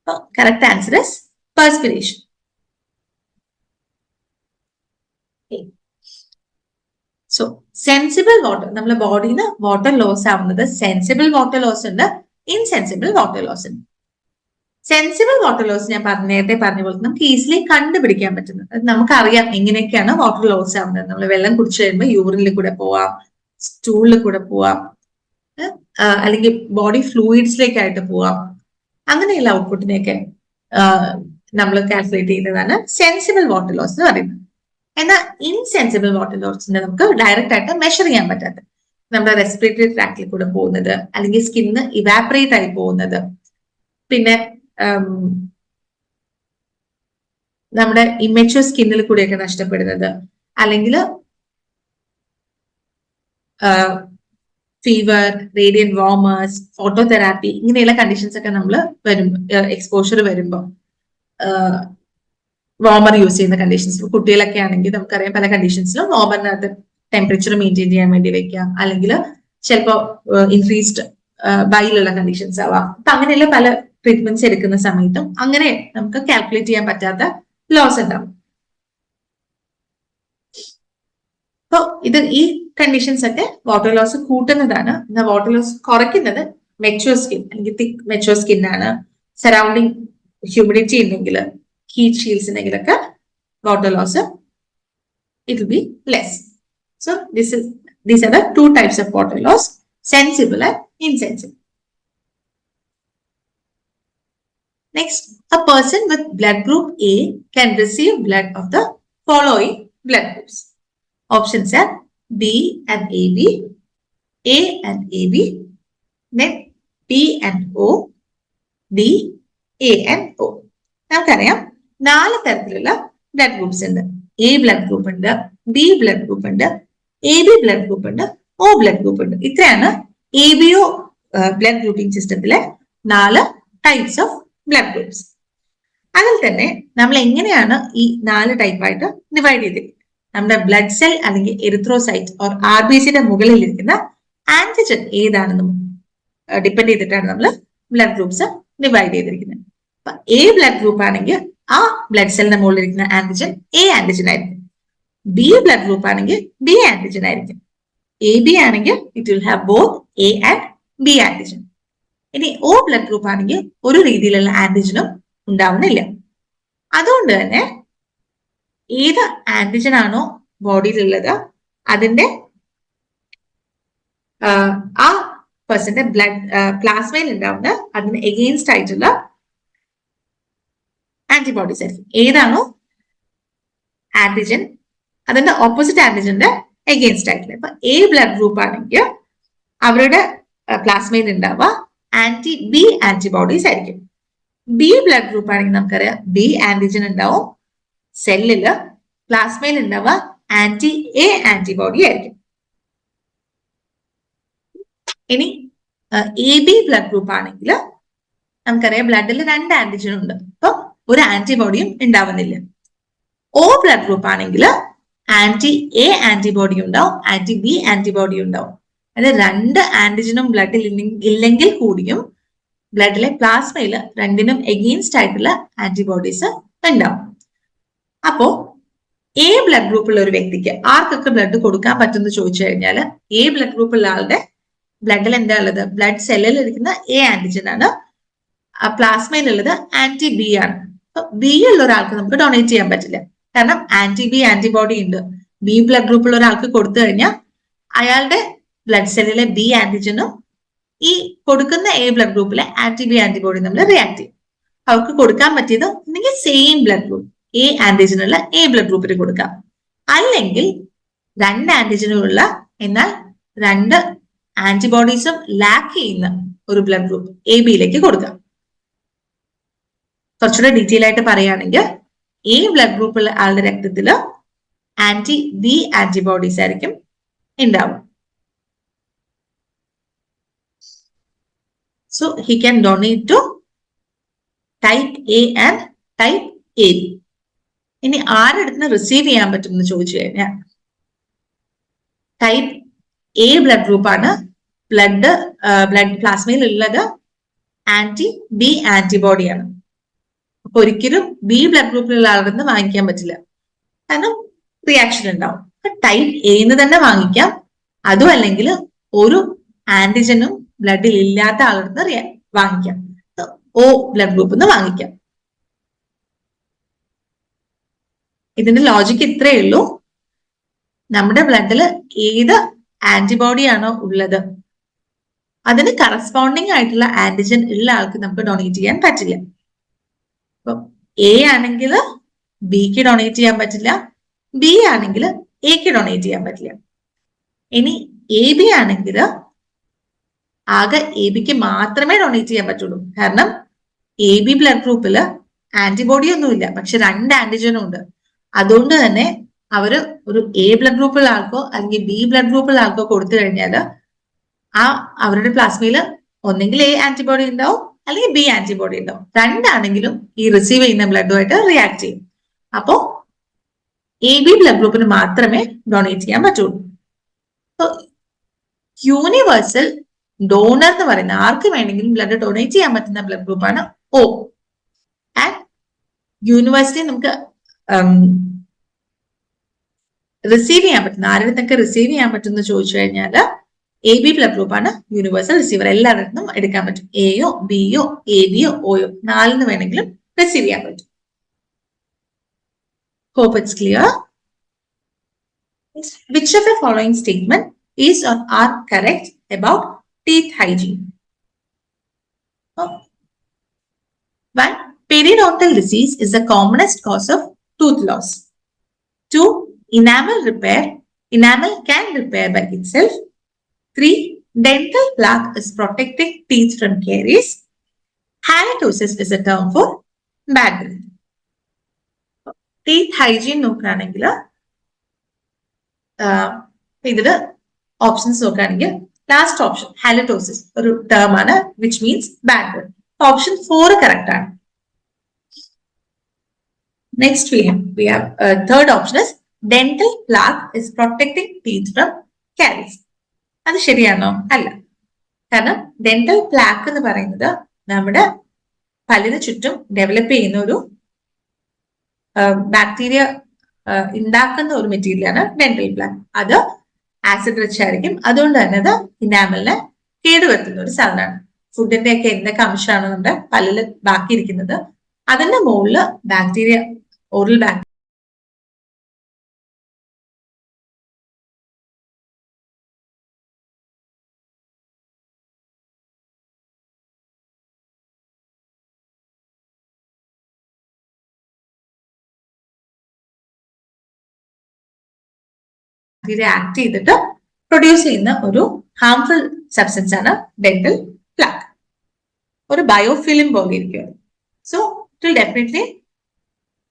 So, correct answer is perspiration. Okay. So, sensible water, നമ്മുടെ ബോഡിയിൽ നിന്ന് വാട്ടർ ലോസ് ആവുന്നത് സെൻസിബിൾ വാട്ടർ ലോസ് ഉണ്ട്, ഇൻസെൻസിബിൾ വാട്ടർ ലോസ് ഉണ്ട്. സെൻസിബിൾ വാട്ടർ ലോസ് ഞാൻ നേരത്തെ പറഞ്ഞ പോലെ നമുക്ക് ഈസിലി കണ്ടുപിടിക്കാൻ പറ്റുന്നത്. അത് നമുക്കറിയാം എങ്ങനെയൊക്കെയാണ് വാട്ടർ ലോസ് ആവുന്നത്. നമ്മൾ വെള്ളം കുടിച്ചു കഴിയുമ്പോൾ യൂറിനിൽ കൂടെ പോവാം, സ്റ്റൂളിൽ കൂടെ പോവാം, അല്ലെങ്കിൽ ബോഡി ഫ്ലൂയിഡ്സിലേക്കായിട്ട് പോവാം. അങ്ങനെയുള്ള ഔട്ട്പുട്ടിനെയൊക്കെ നമ്മൾ കാൽക്കുലേറ്റ് ചെയ്യുന്നതാണ് സെൻസിബിൾ വാട്ടർ ലോസ് എന്ന് പറയുന്നത്. എന്നാൽ ഇൻസെൻസിബിൾ വാട്ടർ ലോസിനെ നമുക്ക് ഡയറക്റ്റ് ആയിട്ട് മെഷർ ചെയ്യാൻ പറ്റാത്ത, നമ്മുടെ റെസ്പിറേറ്ററി ട്രാക്റ്റിൽ കൂടെ പോകുന്നത്, അല്ലെങ്കിൽ സ്കിന്ന് ഇവാപറേറ്റ് ആയി പോകുന്നത്, പിന്നെ നമ്മുടെ ഇമ്മച്വർ സ്കിന്നിൽ കൂടെയൊക്കെ നഷ്ടപ്പെടുന്നത്, അല്ലെങ്കിൽ ഫീവർ, റേഡിയന്റ് വാർമേഴ്സ്, ഫോട്ടോതെറാപ്പി, ഇങ്ങനെയുള്ള കണ്ടീഷൻസ് ഒക്കെ നമ്മൾ എക്സ്പോഷർ വരുമ്പോൾ വാർമർ യൂസ് ചെയ്യുന്ന കണ്ടീഷൻസ്, കുട്ടികളൊക്കെ ആണെങ്കിൽ നമുക്കറിയാം പല കണ്ടീഷൻസിലും വാർമറിനകത്ത് ടെമ്പറേച്ചർ മെയിൻറ്റെയിൻ ചെയ്യാൻ വേണ്ടി വെക്കാം, അല്ലെങ്കിൽ ചിലപ്പോൾ ഇൻക്രീസ്ഡ് ബൈലുള്ള കണ്ടീഷൻസ് ആവാം. അപ്പൊ അങ്ങനെയുള്ള പല ട്രീറ്റ്മെന്റ്സ് എടുക്കുന്ന സമയത്തും അങ്ങനെ നമുക്ക് കാൽക്കുലേറ്റ് ചെയ്യാൻ പറ്റാത്ത ലോസ് ഉണ്ടാവും. അപ്പൊ ഈ കണ്ടീഷൻസ് ഒക്കെ വാട്ടർ ലോസ് കൂട്ടുന്നതാണ്. എന്നാൽ വാട്ടർ ലോസ് കുറയ്ക്കുന്നത് മെച്യൂർ സ്കിൻ അല്ലെങ്കിൽ തിക് മെച്യൂർ സ്കിൻ ആണ്. സറൗണ്ടിങ് ഹ്യൂമിഡിറ്റി ഉണ്ടെങ്കിൽ, ഹീറ്റ് ഷീൽഡ്സ് ഉണ്ടെങ്കിലൊക്കെ water loss it will be less. So these are the two types of water loss, sensible and insensible. Next, a person with blood group A can receive blood of the following blood groups. Options are B and AB, A and AB, then B and O, D, A and O. നമുക്കറിയാം 4 തരത്തിലുള്ള blood groups ഉണ്ട്. A blood group ഉണ്ട്, B blood group ഉണ്ട്, A B blood group ഉണ്ട്, O blood group ഉണ്ട്. ഇത്രയാണ് A B O blood grouping സിസ്റ്റത്തിലെ 4 types of blood groups. അതിൽ തന്നെ നമ്മൾ എങ്ങനെയാണ് ഈ 4 ടൈപ്പായിട്ട് ഡിവൈഡ് ചെയ്തിരിക്കുന്നത്? നമ്മുടെ ബ്ലഡ് സെൽ അല്ലെങ്കിൽ എറിത്രോസൈറ്റ് ഓർ ആർ ബി സിയുടെ മുകളിൽ ഇരിക്കുന്ന ആന്റിജൻ ഏതാണെന്നും ഡിപ്പെൻഡ് ചെയ്തിട്ടാണ് നമ്മൾ ബ്ലഡ് ഗ്രൂപ്പ്സ് ഡിവൈഡ് ചെയ്തിരിക്കുന്നത്. അപ്പൊ എ ബ്ലഡ് ഗ്രൂപ്പ് ആണെങ്കിൽ ആ ബ്ലഡ് സെല്ലിന്റെ മുകളിൽ ഇരിക്കുന്ന ആന്റിജൻ എ ആന്റിജൻ ആയിരിക്കും. ബി ബ്ലഡ് ഗ്രൂപ്പ് ആണെങ്കിൽ ബി ആന്റിജൻ ആയിരിക്കും. എ ബി ആണെങ്കിൽ it will have both A and B antigen. ഇനി ഒ ബ്ലഡ് ഗ്രൂപ്പ് ആണെങ്കിൽ ഒരു രീതിയിലുള്ള ആന്റിജനും ഉണ്ടാവുന്നില്ല. അതുകൊണ്ട് തന്നെ ഏത് ആന്റിജൻ ആണോ ബോഡിയിലുള്ളത് അതിന്റെ ആ പേഴ്സന്റെ ബ്ലഡ് പ്ലാസ്മയിൽ ഉണ്ടാവുന്ന അതിന് എഗെയിൻസ്റ്റ് ആയിട്ടുള്ള ആന്റിബോഡീസ് ആയിരിക്കും. ഏതാണോ ആന്റിജൻ അതിന്റെ ഓപ്പോസിറ്റ് ആന്റിജന്റെ എഗെയിൻസ്റ്റ് ആയിട്ടുള്ള. ഇപ്പൊ എ ബ്ലഡ് ഗ്രൂപ്പ് ആണെങ്കിൽ അവരുടെ പ്ലാസ്മയിൽ ഉണ്ടാവുക ആന്റി ബി ആന്റിബോഡീസ് ആയിരിക്കും. ബി ബ്ലഡ് ഗ്രൂപ്പ് ആണെങ്കിൽ നമുക്കറിയാം ബി ആന്റിജൻ ഉണ്ടാവും, സെല്ലില് പ്ലാസ്മയിൽ ഉണ്ടാവുക ആന്റി എ ആന്റിബോഡി ആയിരിക്കും. ഇനി എ ബി ബ്ലഡ് ഗ്രൂപ്പ് ആണെങ്കിൽ നമുക്കറിയാം ബ്ലഡിൽ 2 ആന്റിജൻ ഉണ്ട്, അപ്പൊ ഒരു ആന്റിബോഡിയും ഉണ്ടാവുന്നില്ല. ഒ ബ്ലഡ് ഗ്രൂപ്പ് ആണെങ്കിൽ ആന്റി എ ആന്റിബോഡി ഉണ്ടാവും, ആന്റി ബി ആന്റിബോഡി ഉണ്ടാവും. അതായത് 2 ആന്റിജനും ബ്ലഡിൽ ഇല്ലെങ്കിൽ കൂടിയും ബ്ലഡിലെ പ്ലാസ്മയിൽ രണ്ടിനും എഗെയിൻസ്റ്റ് ആയിട്ടുള്ള ആന്റിബോഡീസ് ഉണ്ടാവും. അപ്പോ എ ബ്ലഡ് ഗ്രൂപ്പുള്ള ഒരു വ്യക്തിക്ക് ആർക്കൊക്കെ ബ്ലഡ് കൊടുക്കാൻ പറ്റുമെന്ന് ചോദിച്ചു കഴിഞ്ഞാൽ എ ബ്ലഡ് ഗ്രൂപ്പുള്ള ആളുടെ ബ്ലഡിൽ എന്താ ഉള്ളത്? ബ്ലഡ് സെല്ലിൽ ഇരിക്കുന്ന എ ആന്റിജൻ ആണ്, പ്ലാസ്മയിലുള്ളത് ആന്റി ബി ആണ്. അപ്പൊ ബി ഉള്ള ഒരാൾക്ക് നമുക്ക് ഡൊണേറ്റ് ചെയ്യാൻ പറ്റില്ല, കാരണം ആന്റി ബി ആന്റിബോഡി ഉണ്ട്. ബി ബ്ലഡ് ഗ്രൂപ്പുള്ള ഒരാൾക്ക് കൊടുത്തു കഴിഞ്ഞാൽ അയാളുടെ ബ്ലഡ് സെല്ലിലെ ബി ആന്റിജനും ഈ കൊടുക്കുന്ന എ ബ്ലഡ് ഗ്രൂപ്പിലെ ആന്റി ബി ആന്റിബോഡി നമ്മൾ റിയാക്ട് ചെയ്യും. അവർക്ക് കൊടുക്കാൻ പറ്റിയത് ഒന്നെങ്കിൽ സെയിം ബ്ലഡ് ഗ്രൂപ്പ് എ ആന്റിജനുള്ള എ ബ്ലഡ് ഗ്രൂപ്പിന് കൊടുക്കാം, അല്ലെങ്കിൽ 2 ആന്റിജനുള്ള എന്നാൽ 2 ആന്റിബോഡീസും ലാക്ക് ചെയ്യുന്ന ഒരു ബ്ലഡ് ഗ്രൂപ്പ് എ ബിയിലേക്ക് കൊടുക്കാം. കുറച്ചുകൂടെ ഡീറ്റെയിൽ ആയിട്ട് പറയുകയാണെങ്കിൽ എ ബ്ലഡ് ഗ്രൂപ്പുള്ള ആളുടെ രക്തത്തില് ആന്റി ബി ആന്റിബോഡീസ് ആയിരിക്കും ഉണ്ടാവും. So he can donate to type A and type AB. ഇനി ആരെടുത്ത് റിസീവ് ചെയ്യാൻ പറ്റും എന്ന് ചോദിച്ചു കഴിഞ്ഞാൽ ടൈപ്പ് എ ബ്ലഡ് ഗ്രൂപ്പ് ആണ്, ബ്ലഡ് പ്ലാസ്മയിൽ ഉള്ളത് ആന്റി ബി ആന്റിബോഡിയാണ്. അപ്പൊ ഒരിക്കലും ബി ബ്ലഡ് ഗ്രൂപ്പിലുള്ള ആളെന്ന് വാങ്ങിക്കാൻ പറ്റില്ല, കാരണം റിയാക്ഷൻ ഉണ്ടാവും. ടൈപ്പ് എന്ന് തന്നെ വാങ്ങിക്കാം, അതും അല്ലെങ്കിൽ ഒരു ആന്റിജനും ബ്ലഡിൽ ഇല്ലാത്ത ആളെടുത്ത് വാങ്ങിക്കാം, ഒ ബ്ലഡ് ഗ്രൂപ്പ് നിന്ന് വാങ്ങിക്കാം. ഇതിന്റെ ലോജിക്ക് ഇത്രയേ ഉള്ളൂ. നമ്മുടെ ബ്ലഡിൽ ഏത് ആന്റിബോഡി ആണോ ഉള്ളത് അതിന് കറസ്പോണ്ടിങ് ആയിട്ടുള്ള ആന്റിജൻ ഉള്ള ആൾക്ക് നമുക്ക് ഡൊണേറ്റ് ചെയ്യാൻ പറ്റില്ല. ഇപ്പം എ ആണെങ്കിൽ ബിക്ക് ഡൊണേറ്റ് ചെയ്യാൻ പറ്റില്ല, ബി ആണെങ്കിൽ എക്ക് ഡൊണേറ്റ് ചെയ്യാൻ പറ്റില്ല. ഇനി എ ബി ആണെങ്കിൽ ആകെ എ ബിക്ക് മാത്രമേ ഡൊണേറ്റ് ചെയ്യാൻ പറ്റുള്ളൂ, കാരണം എ ബി ബ്ലഡ് ഗ്രൂപ്പിൽ ആന്റിബോഡി ഒന്നുമില്ല, പക്ഷെ 2 ആന്റിജനും ഉണ്ട്. അതുകൊണ്ട് തന്നെ അവര് ഒരു എ ബ്ലഡ് ഗ്രൂപ്പുള്ള ആൾക്കോ അല്ലെങ്കിൽ ബി ബ്ലഡ് ഗ്രൂപ്പുള്ള ആൾക്കോ കൊടുത്തു കഴിഞ്ഞാൽ അവരുടെ പ്ലാസ്മയിൽ ഒന്നെങ്കിൽ എ ആന്റിബോഡി ഉണ്ടാവും അല്ലെങ്കിൽ ബി ആന്റിബോഡി ഉണ്ടാവും. 2 ആണെങ്കിലും ഈ റിസീവ് ചെയ്യുന്ന ബ്ലഡുമായിട്ട് റിയാക്ട് ചെയ്യും. അപ്പോ എ ബി ബ്ലഡ് ഗ്രൂപ്പിന് മാത്രമേ ഡൊണേറ്റ് ചെയ്യാൻ പറ്റുള്ളൂ. യൂണിവേഴ്സൽ ഡോണർ എന്ന് പറയുന്ന ആർക്ക് വേണമെങ്കിലും ബ്ലഡ് ഡൊണേറ്റ് ചെയ്യാൻ പറ്റുന്ന ബ്ലഡ് ഗ്രൂപ്പാണ് ഒ. ആൻഡ് യൂണിവേഴ്സിറ്റി നമുക്ക് റിസീവ് ചെയ്യാൻ പറ്റുന്ന ആരുടെ നിന്നൊക്കെ റിസീവ് ചെയ്യാൻ പറ്റുന്ന ചോദിച്ചു കഴിഞ്ഞാൽ എ ബി ബ്ലഡ് ഗ്രൂപ്പ് ആണ് യൂണിവേഴ്സൽ റിസീവർ. എല്ലായിടത്തും എടുക്കാൻ പറ്റും. എയോ ബിയോ എ ബിയോ ഒയോ നാലിന് വേണമെങ്കിലും റിസീവ് ചെയ്യാൻ പറ്റും. Hope it's clear. Which of the following statement is or are correct about teeth hygiene? One, periodontal disease is the commonest cause of tooth loss. Two, enamel can repair by itself. Three, dental plaque is protecting teeth from caries. Halitosis is a term for bad breath. Teeth hygiene നോക്കുകയാണെങ്കിൽ ഇതില് options നോക്കുകയാണെങ്കിൽ last option ഹാലറ്റോസിസ് ഒരു term ആണ് which means bad breath. Option 4 correct ആണ്. Next we have third option is dental plaque is protecting teeth from caries. അത് ശരിയാണോ? അല്ല. കാരണം ഡെന്റൽ പ്ലാക്ക് എന്ന് പറയുന്നത് നമ്മുടെ പല്ലിന് ചുറ്റും ഡെവലപ്പ് ചെയ്യുന്ന ഒരു ബാക്ടീരിയ ഉണ്ടാക്കുന്ന ഒരു മെറ്റീരിയൽ ആണ് ഡെന്റൽ പ്ലാക്ക്. അത് ആസിഡ് റിച്ച് ആയിരിക്കും. അതുകൊണ്ട് തന്നെ അത് ഇനാമലിനെ കേടുവരുത്തുന്ന ഒരു സാധനമാണ്. ഫുഡിന്റെ ഒക്കെ എന്തൊക്കെ അംശമാണ് നമ്മുടെ പല്ലിൽ ബാക്കിയിരിക്കുന്നത് അതിന്റെ മുകളിൽ ബാക്ടീരിയ ഓറൽ ബാക്ടീരിയ ആക്ട് ചെയ്തിട്ട് പ്രൊഡ്യൂസ് ചെയ്യുന്ന ഒരു ഹാർംഫുൾ സബ്സ്റ്റൻസ് ആണ് ഡെന്റൽ പ്ലാക്ക്. ഒരു ബയോഫിലിം പോലെ ഇരിക്കും. So it will definitely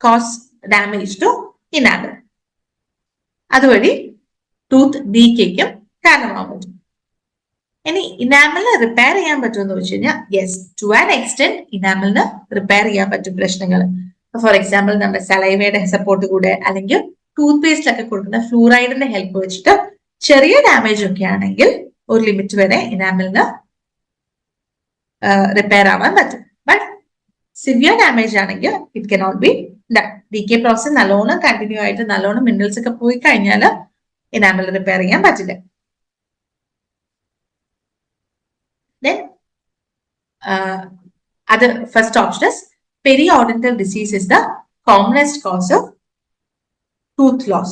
cause damage to enamel. അതുവഴി ടൂത്ത് ഡീക്കേക്കും കാരണമാകാൻ പറ്റും. ഇനി ഇനാമലിന് റിപ്പയർ ചെയ്യാൻ പറ്റുമെന്ന് വെച്ച് കഴിഞ്ഞാൽ യെസ്, ടു ആൻ എക്സ്റ്റെന്റ് ഇനാമലിന് റിപ്പയർ ചെയ്യാൻ പറ്റും പ്രശ്നങ്ങൾ. ഫോർ എക്സാമ്പിൾ നമ്മുടെ സലൈവയുടെ സപ്പോർട്ട് കൂടെ അല്ലെങ്കിൽ ടൂത്ത് പേസ്റ്റിലൊക്കെ കൊടുക്കുന്ന ഫ്ലൂറൈഡിന്റെ ഹെൽപ്പ് വെച്ചിട്ട് ചെറിയ ഡാമേജ് ഒക്കെ ആണെങ്കിൽ ഒരു ലിമിറ്റ് വരെ ഇനാമലിന് റിപ്പയർ ആവാൻ പറ്റും. ബട്ട് സിവിയർ ഡാമേജ് ആണെങ്കിൽ it cannot be done. Decay process നല്ലോണം കണ്ടിന്യൂ ആയിട്ട് നല്ലോണം മിനറൽസ് ഒക്കെ പോയി കഴിഞ്ഞാൽ ഇനാമൽ റിപ്പയർ ചെയ്യാൻ പറ്റില്ല. Then other first option is periodontal disease is the commonest cause of tooth loss.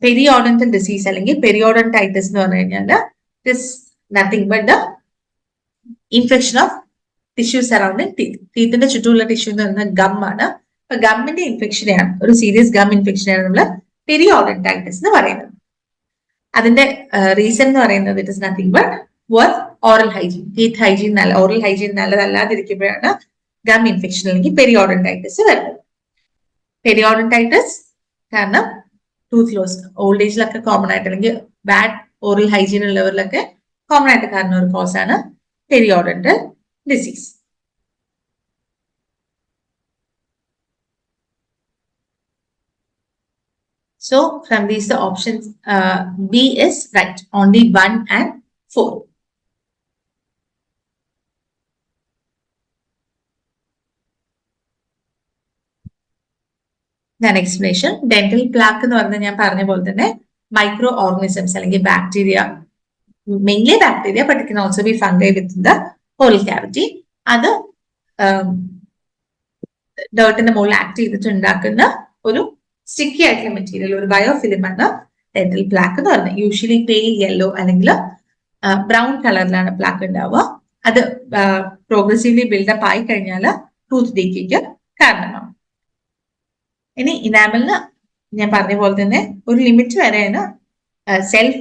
Periodontal disease അല്ലെങ്കിൽ periodontitis എന്ന് പറഞ്ഞു കഴിഞ്ഞാൽ this nothing but the infection of tissue surrounding teeth. ടീത്തിന്റെ ചുറ്റുമുള്ള ടിഷ്യൂ എന്ന് പറയുന്നത് ഗം ആണ്. അപ്പൊ ഗമ്മിന്റെ ഇൻഫെക്ഷനെയാണ്, ഒരു സീരിയസ് ഗം ഇൻഫെക്ഷനെയാണ് നമ്മൾ പെരിയോഡന്റൈറ്റിസ് എന്ന് പറയുന്നത്. അതിന്റെ റീസൺ എന്ന് പറയുന്നത് it is nothing but oral hygiene. Teeth hygiene oral hygiene നല്ലതല്ലാതിരിക്കുമ്പോഴാണ് ഗം ഇൻഫെക്ഷൻ അല്ലെങ്കിൽ പെരിയോഡന്റൈറ്റിസ് വരുന്നത്. പെരിയോഡന്റൈറ്റിസ് കാരണം ടൂത്ത് ലോസ് ഓൾഡ് ഏജിലൊക്കെ കോമൺ ആയിട്ട് അല്ലെങ്കിൽ ബാഡ് ഓറൽ ഹൈജീൻ ഉള്ളവരിലൊക്കെ കോമൺ ആയിട്ട് കാരണം ഒരു കോസ് ആണ് periodontal disease. So from these the options B is right, only 1 and 4. Then explanation. Dental plaque എന്ന് പറഞ്ഞാൽ ഞാൻ പറഞ്ഞ പോലെ തന്നെ മൈക്രോ ഓർഗനിസംസ് അല്ലെങ്കിൽ bacteria, mainly bacteria, but it can also be fungi with the oral cavity. അത് ഡേർട്ടിന്റെ മുകളിൽ act ചെയ്തിട്ട് ഉണ്ടാക്കുന്ന ഒരു സ്റ്റിക്കി ആയിട്ടുള്ള മെറ്റീരിയൽ, ഒരു ബയോഫിലിം ആണ് ഡെന്റൽ പ്ലാക്ക് എന്ന് പറയുന്നത്. യൂഷ്വലി പെയിൽ യെല്ലോ അല്ലെങ്കിൽ ബ്രൗൺ കളറിലാണ് പ്ലാക്ക് ഉണ്ടാവുക. അത് പ്രോഗ്രസീവ്ലി ബിൽഡപ്പ് ആയി കഴിഞ്ഞാൽ ടൂത്ത് ഡീക്കേക്ക് കാരണമാവും. ഇനി ഇനാമലിന് ഞാൻ പറഞ്ഞ പോലെ തന്നെ ഒരു ലിമിറ്റ് വരെയാണ് സെൽഫ്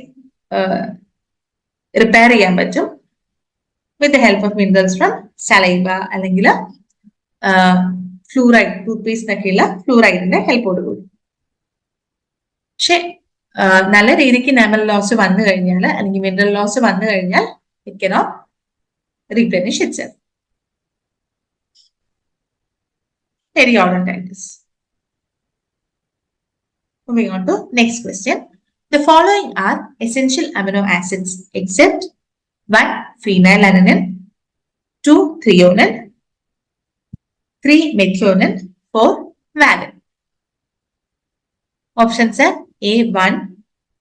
റിപ്പയർ ചെയ്യാൻ പറ്റും with the help of minerals from saliva അല്ലെങ്കിൽ ഫ്ലൂറൈഡ്, ടൂത്ത് പേസ്റ്റിനൊക്കെയുള്ള ഫ്ലൂറൈഡിന്റെ ഹെൽപ്പോട് കൂടി. പക്ഷെ നല്ല രീതിക്ക് ഇനാമൽ ലോസ് വന്നു കഴിഞ്ഞാൽ അല്ലെങ്കിൽ മിനറൽ ലോസ് വന്നു കഴിഞ്ഞാൽ it cannot replenish itself. Periodontitis. Moving on to next question. The following are essential amino acids except 1. Phenylalanine, 2. threonine, 3. methionine, 4. valine. Options A1,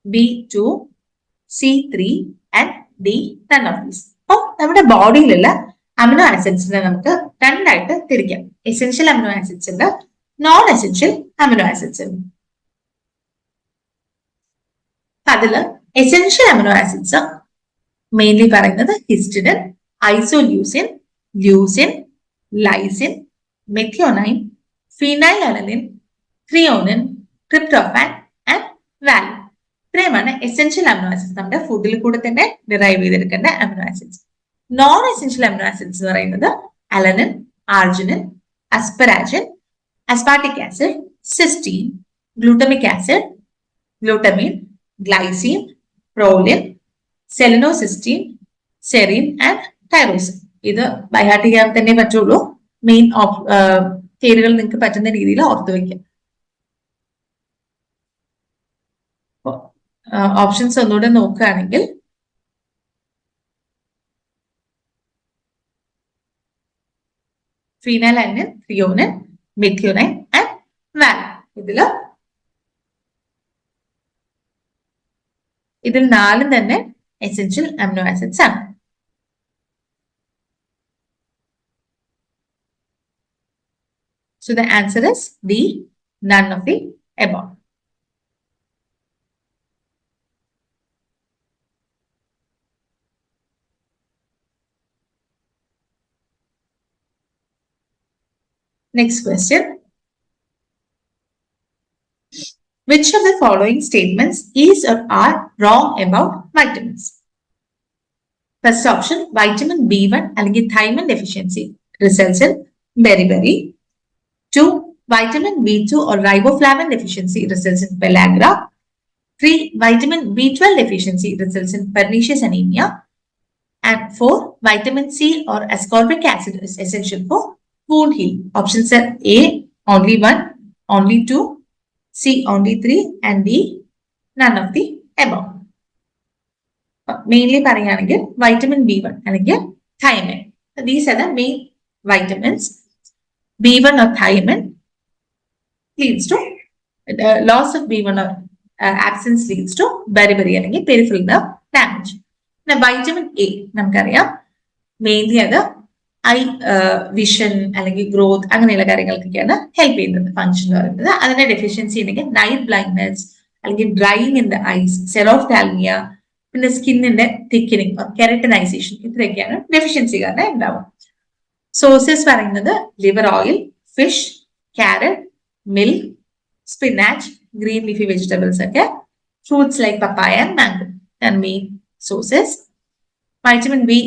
B2, C3 and D none of these. അപ്പോൾ നമ്മുടെ ബോഡിയിലുള്ള amino ആസിഡ്സിനെ നമുക്ക് രണ്ടായിട്ട് തിരിക്കാം. Essential amino acids ഉണ്ട്, non essential amino acids ഉണ്ട്. അതില് essential amino acids mainly പറയുന്നത് histidine, isoleucine, leucine, lysine, methionine, phenylalanine, threonine, tryptophan and valine. ഇത്രയുമാണ് എസെൻഷ്യൽ അമിനോ ആസിഡ്സ്, നമ്മുടെ ഫുഡിൽ കൂടെ തന്നെ ഡിറൈവ് ചെയ്തെടുക്കേണ്ട amino acids. Non essential amino acids എന്ന് പറയുന്നത് alanine, arginine, asparagine, aspartic acid, cysteine, glutamic acid, glutamine, glycine, proline, selenocysteine, serine and tyrosine. ഇത് by heart ചെയ്യാൻ തന്നെ പറ്റുള്ളൂ. മെയിൻ പേരുകൾ നിങ്ങൾക്ക് പറ്റുന്ന രീതിയിൽ ഓർത്തു വയ്ക്കാം. ഓപ്ഷൻസ് ഒന്നുകൂടെ നോക്കുകയാണെങ്കിൽ ഫിനൈലലനിൻ, ത്രിയോണിൻ, മെഥിയോനൈൻ ആൻഡ് വാലിൻ. ഇതിൽ നാലും തന്നെ എസെൻഷ്യൽ അമിനോ ആസിഡ്സ് ആണ്. So the answer is D, none of the above. Next question. Which of the following statements is or are wrong about vitamins? First option, vitamin B1 അല്ലെങ്കിൽ thiamine deficiency results in beriberi. 2, vitamin B2 or riboflavin deficiency results in pellagra. 3, vitamin B12 deficiency results in pernicious anemia. And 4, vitamin C or ascorbic acid is essential for wound healing. Options are A, only 1, only 2, C, only 3, and D, none of the above. Mainly പറയുകയാണെങ്കിൽ vitamin B1 അല്ലെങ്കിൽ thiamine. These are the main vitamins. B1 or thiamine leads to loss of B1 or absence leads to beriberi അല്ലെങ്കിൽ peripheral nerve damage. Vitamin A നമുക്കറിയാം mainly അത് I vision അല്ലെങ്കിൽ growth അങ്ങനെയുള്ള കാര്യങ്ങൾക്കൊക്കെയാണ് help ചെയ്യുന്നത്. Function എന്ന് പറയുന്നത് അതിന്റെ ഡെഫിഷ്യൻസി ഉണ്ടെങ്കിൽ നൈറ്റ് ബ്ലൈൻഡ്നെസ് അല്ലെങ്കിൽ drying in the eyes, xerophthalmia, പിന്നെ സ്കിന്നിന്റെ തിക്കനിങ് ഓർ കെരട്ടനൈസേഷൻ, ഇത്രയൊക്കെയാണ് ഡെഫിഷ്യൻസി കാരണം ഉണ്ടാവും. സോഴ്സസ് പറയുന്നത് liver oil, fish, carrot, milk, spinach, green leafy vegetables ഒക്കെ, fruits like papaya and mango and main sources. Vitamin b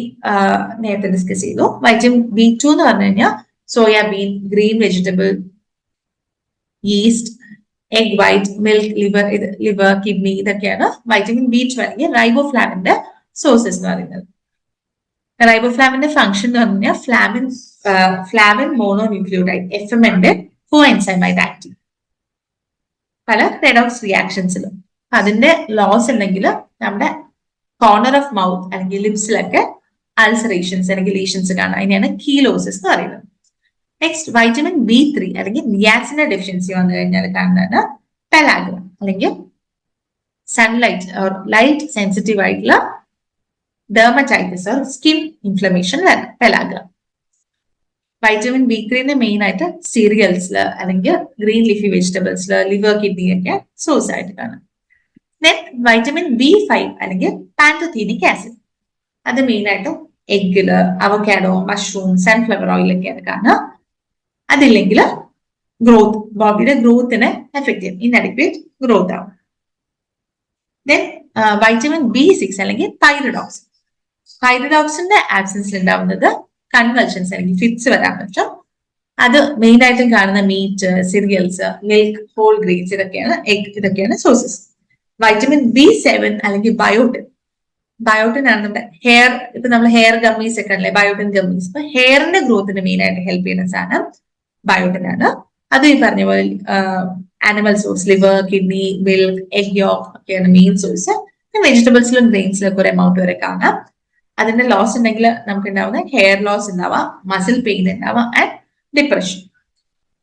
നേരത്തെ ഡിസ്കസ് ചെയ്തു. വൈറ്റമിൻ B2 എന്ന് പറഞ്ഞു കഴിഞ്ഞാൽ soybean, green vegetable, yeast, egg white, milk, liver, kidney, ഇതൊക്കെയാണ് vitamin B2 അല്ലെങ്കിൽ റൈബോഫ്ലാവിന്റെ sources എന്ന് പറയുന്നത്. റൈബോഫ്ലാവിന്റെ ഫംഗ്ഷൻ എന്ന് പറഞ്ഞു കഴിഞ്ഞാൽ ഫ്ലാവിൻ മോണോന്യൂക്ലിയോടൈഡ് FMന്റെ കോ എൻസൈമായിട്ട് ആക്ട് ചെയ്യും പല റെഡോക്സ് റിയാക്ഷൻസിലും. അതിന്റെ ലോസ് ഉണ്ടെങ്കിൽ നമ്മുടെ കോർണർ ഓഫ് മൗത്ത് അല്ലെങ്കിൽ ലിപ്സിലൊക്കെ അൾസറേഷൻസ് അല്ലെങ്കിൽ ലീഷൻസ് കാണാം. അതിനെയാണ് കീലോസിസ് എന്ന് പറയുന്നത്. നെക്സ്റ്റ് വൈറ്റമിൻ B3 അല്ലെങ്കിൽ നിയാസിന്റെ ഡെഫിഷ്യൻസി വന്നു കഴിഞ്ഞാൽ കാണുന്നതാണ് പെലാഗ്ര അല്ലെങ്കിൽ സൺലൈറ്റ് ഓർ ലൈറ്റ് സെൻസിറ്റീവ് ആയിട്ടുള്ള dermatitis or skin inflammation pellagra. Vitamin B3 main ആയിട്ട് സീരിയൽസില് അല്ലെങ്കിൽ ഗ്രീൻ ലീഫി വെജിറ്റബിൾസില്, ലിവർ, കിഡ്നി ഒക്കെ സോഴ്സ് ആയിട്ട് കാണാം. ദെൻ വൈറ്റമിൻ B5 അല്ലെങ്കിൽ പാൻറ്റോഥീനിക് ആസിഡ്, അത് മെയിൻ ആയിട്ടും എഗ്ഗില്, അവക്കാഡോ, മഷ്റൂം, സൺഫ്ലവർ ഓയിലൊക്കെയാണ് കാണുക. അതില്ലെങ്കിൽ ഗ്രോത്ത്, ബോഡിയുടെ ഗ്രോത്തിനെ എഫക്ട് ചെയ്യും, ഇൻഅഡിക്വേറ്റ് ഗ്രോത്ത് ആവും. ദെൻ വൈറ്റമിൻ B6 അല്ലെങ്കിൽ തൈറോഡോക്സിൻ. തൈറോഡോക്സിന്റെ ആബ്സൻസിൽ ഉണ്ടാവുന്നത് കൺവൾഷൻസ് അല്ലെങ്കിൽ ഫിറ്റ്സ് വരാൻ പറ്റും. അത് മെയിൻ ആയിട്ടും കാണുന്ന meat, cereals, milk, whole grains, ഇതൊക്കെയാണ് സോഴ്സസ്. വൈറ്റമിൻ B7 അല്ലെങ്കിൽ ബയോട്ടിൻ. ബയോട്ടിൻ ആണ് നമ്മുടെ ഹെയർ, ഇപ്പൊ നമ്മൾ ഹെയർ ഗമ്മീസ് ഒക്കെ ഉണ്ടല്ലേ, ബയോട്ടിൻ ഗമ്മീസ്. ഇപ്പൊ ഹെയറിന്റെ ഗ്രോത്തിന് മെയിൻ ആയിട്ട് ഹെൽപ്പ് ചെയ്യുന്ന സാധനം ബയോട്ടിൻ ആണ്. അത് ഈ പറഞ്ഞ പോലെ animal source, liver, kidney, milk, egg yoke ഒക്കെയാണ് മെയിൻ സോഴ്സ്. വെജിറ്റബിൾസിലും ഗ്രെയിൻസിലും ഒരു എമൗണ്ട് വരെ കാണാം. അതിന്റെ ലോസ് ഉണ്ടെങ്കിൽ നമുക്ക് ഉണ്ടാവുന്ന ഹെയർ ലോസ് ഉണ്ടാവാം, മസിൽ പെയിൻ ഉണ്ടാവാം and depression.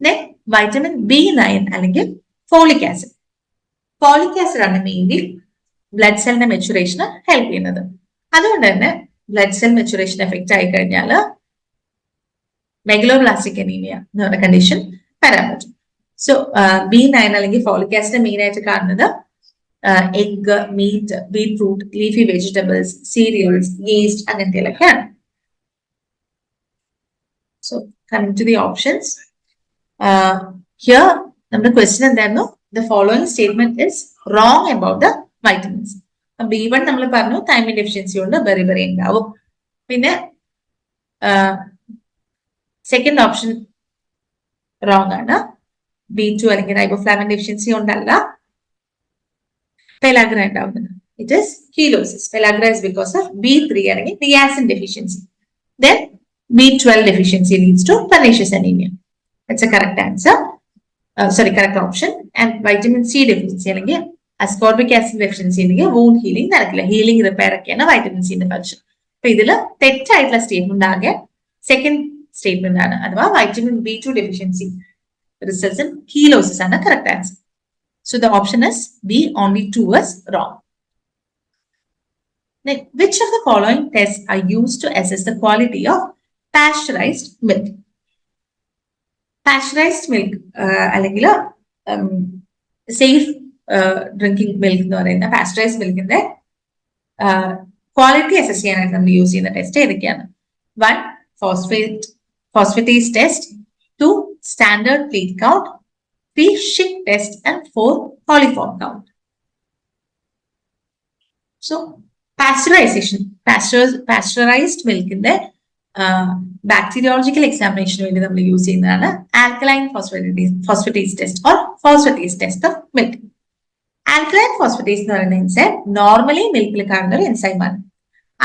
Then vitamin B9 അല്ലെങ്കിൽ ഫോളിക് ആസിഡ്. ഫോളിക് ആസിഡ് ആണ് മെയിൻലി ബ്ലഡ് സെല്ലിന്റെ മെച്ചുറേഷന് ഹെൽപ്പ് ചെയ്യുന്നത്. അതുകൊണ്ട് തന്നെ ബ്ലഡ് സെൽ മെച്ചുറേഷൻ എഫക്റ്റ് ആയി കഴിഞ്ഞാൽ മെഗലോബ്ലാസ്റ്റിക് അനീമിയ എന്ന് പറഞ്ഞ കണ്ടീഷൻ വരാൻ പറ്റും. സോ B9 അല്ലെങ്കിൽ ഫോളിക് ആസിഡ് മെയിൻ ആയിട്ട് കാണുന്നത് egg, meat, beetroot, leafy vegetables, cereals, yeast അങ്ങനത്തെയൊക്കെയാണ്. So coming to the options, here നമ്മുടെ ക്വസ്റ്റ്യൻ എന്തായിരുന്നു? The following statement is wrong about the vitamins. B1 നമ്മൾ പറഞ്ഞു തൈമിൻ ഡെഫിഷ്യൻസി കൊണ്ട് ബെറി ഉണ്ടാവും. പിന്നെ സെക്കൻഡ് ഓപ്ഷൻ റോങ് ആണ്. B2 അല്ലെങ്കിൽ റൈബോഫ്ലാവിൻ ഡെഫിഷ്യൻസി കൊണ്ടല്ല പെലാഗ്ര ഉണ്ടാവുന്നത്. It is cheilosis. Pellagra is because of B3 അല്ലെങ്കിൽ niacin deficiency. Then B12 deficiency leads to pernicious anemia. That's a correct answer. Correct option. And vitamin C deficiency അല്ലെങ്കിൽ ascorbic acid deficiency അല്ലെങ്കിൽ wound healing നടക്കില്ല. Healing repair ഒക്കെയാണ് vitamin സിന്റെ function. അപ്പൊ ഇതിൽ തെറ്റായിട്ടുള്ള statement ആകെ സെക്കൻഡ് സ്റ്റേറ്റ്മെന്റ് ആണ്, അഥവാ vitamin B2 deficiency results in chelosis ആണ് correct answer. So the option is B, only 2 is wrong. Then, which of the following tests are used to assess the quality of pasteurized milk? Pasteurized milk അല്ലെങ്കിൽ safe drinking milk എന്ന് പറയുന്ന pasteurised മിൽക്കിന്റെ quality assess ചെയ്യാനായിട്ട് നമ്മൾ use ചെയ്യുന്ന test ഏതൊക്കെയാണ്? 1. Phosphatase test, 2. Standard plate count, 3. Schick test, and 4. Coliform count. So pasteurisation, pasteurised മിൽക്കിന്റെ bacteriological എക്സാമിനേഷന് വേണ്ടി നമ്മൾ യൂസ് ചെയ്യുന്നതാണ് alkaline phosphatase test or phosphatase test of milk. Alkaline phosphatase എന്ന് പറയുന്ന എൻസൈം നോർമലി മിൽക്കിൽ കാണുന്ന ഒരു എൻസൈമാണ്.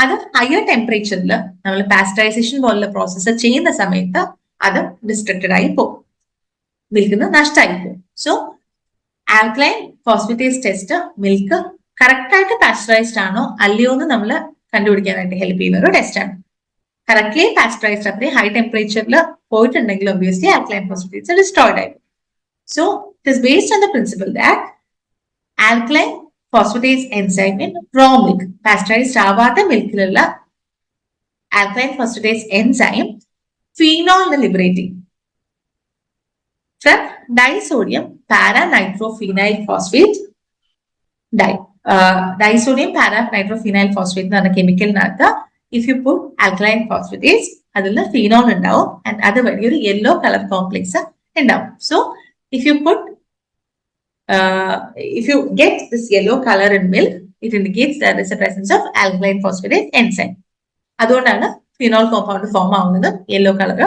അത് ഹയർ ടെമ്പറേച്ചറിൽ നമ്മൾ പാസ്ചറൈസേഷൻ പോലുള്ള പ്രോസസ്സ് ചെയ്യുന്ന സമയത്ത് അത് ഡിസ്ട്രക്റ്റഡ് ആയി പോകും, മിൽക്കിൽ നിന്ന് നഷ്ടമായി പോകും. So alkaline phosphatase test milk correct ആയിട്ട് പാസ്ചറൈസ്ഡ് ആണോ അല്ലയോ എന്ന് നമ്മൾ കണ്ടുപിടിക്കാനായിട്ട് ഹെൽപ്പ് ചെയ്യുന്ന ഒരു ടെസ്റ്റ് ആണ്. കറക്റ്റ്ലി പാസ്ചറൈസ്ഡ് അത്രയും ഹൈ ടെമ്പറേച്ചറിൽ പോയിട്ടുണ്ടെങ്കിൽ ഒബ്വിയസ്ലി ആൽക്കലൈൻ ഫോസ്ഫറ്റേസ് ഡിസ്ട്രോയിഡ് ആയി. So it is based on the principle that alkaline phosphatase enzyme in raw milk, pasteurised ആവാത്ത മിൽക്കിലുള്ള ആൽക്കലൈൻ ഫോസ്ഫറ്റേസ് എൻസൈം ഫീനോളിനെ ലിബറേറ്റ് ചെയ്യും from disodium paranitrophenyl phosphate. Disodium paranitrophenyl phosphate എന്ന് പറഞ്ഞ കെമിക്കലിനകത്ത് if you put alkaline phosphatase അതിൽ നിന്ന് phenol ഉണ്ടാവും, ആൻഡ് അത് വഴി ഒരു യെല്ലോ കളർ കോംപ്ലക്സ് ഉണ്ടാവും. So if you get this yellow color in milk, it indicates there is a presence of alkaline phosphatase enzyme. അതുകൊണ്ടാണ് ഫിനോൾ കോമ്പൗണ്ട് ഫോം ആവുന്നത്, yellow colour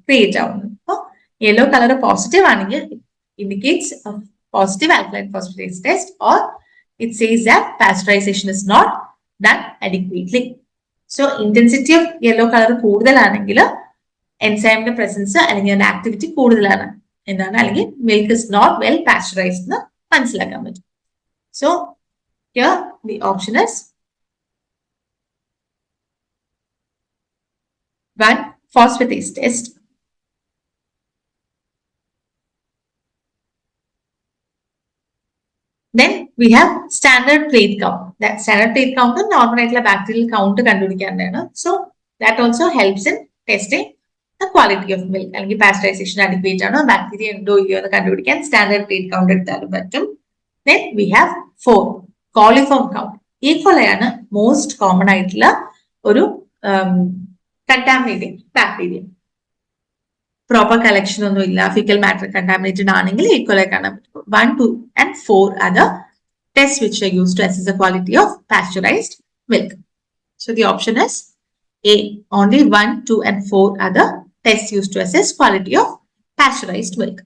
create ആവുന്നത്. അപ്പോൾ യെല്ലോ കളർ പോസിറ്റീവ് ആണെങ്കിൽ indicates positive alkaline phosphatase test, or it says that pasteurization is not done adequately. So intensity of yellow color കൂടുതലാണെങ്കിൽ എൻസൈമിന്റെ presence അല്ലെങ്കിൽ activity കൂടുതലാണ് എന്നാണ്, അല്ലെങ്കിൽ milk is not well pasteurized എന്ന് മനസ്സിലാക്കാൻ പറ്റും. So here the option is 1. Phosphatase test. Then we have standard plate count. That standard plate count is normal bacterial count കണ്ടുപിടിക്കാനാണ്. So that also helps in testing the quality of milk. അല്ലെങ്കിൽ pasteurization adequate ആണോ, bacteria ഉണ്ടോ ഇല്ലയോ എന്ന് കണ്ടുപിടിക്കാൻ standard plate count എടുത്താലും പറ്റും. Then we have 4. Coliform count. ഈ കൊലയാണ് most common ആയിട്ടുള്ള ഒരു കണ്ടാമിനേറ്റിംഗ് ബാക്ടീരിയ. പ്രോപ്പർ കളക്ഷൻ ഒന്നും ഇല്ല, ഫിക്കൽ മാറ്റർ കണ്ടാമിനേറ്റഡ് ആണെങ്കിൽ ഈക്വൽ ആയി കാണാൻ പറ്റും. 1, 2 and 4 are the tests which are used to assess the quality of pasteurized milk. So the option is A. Only 1, 2 and 4 are the tests used to assess quality of pasteurized milk.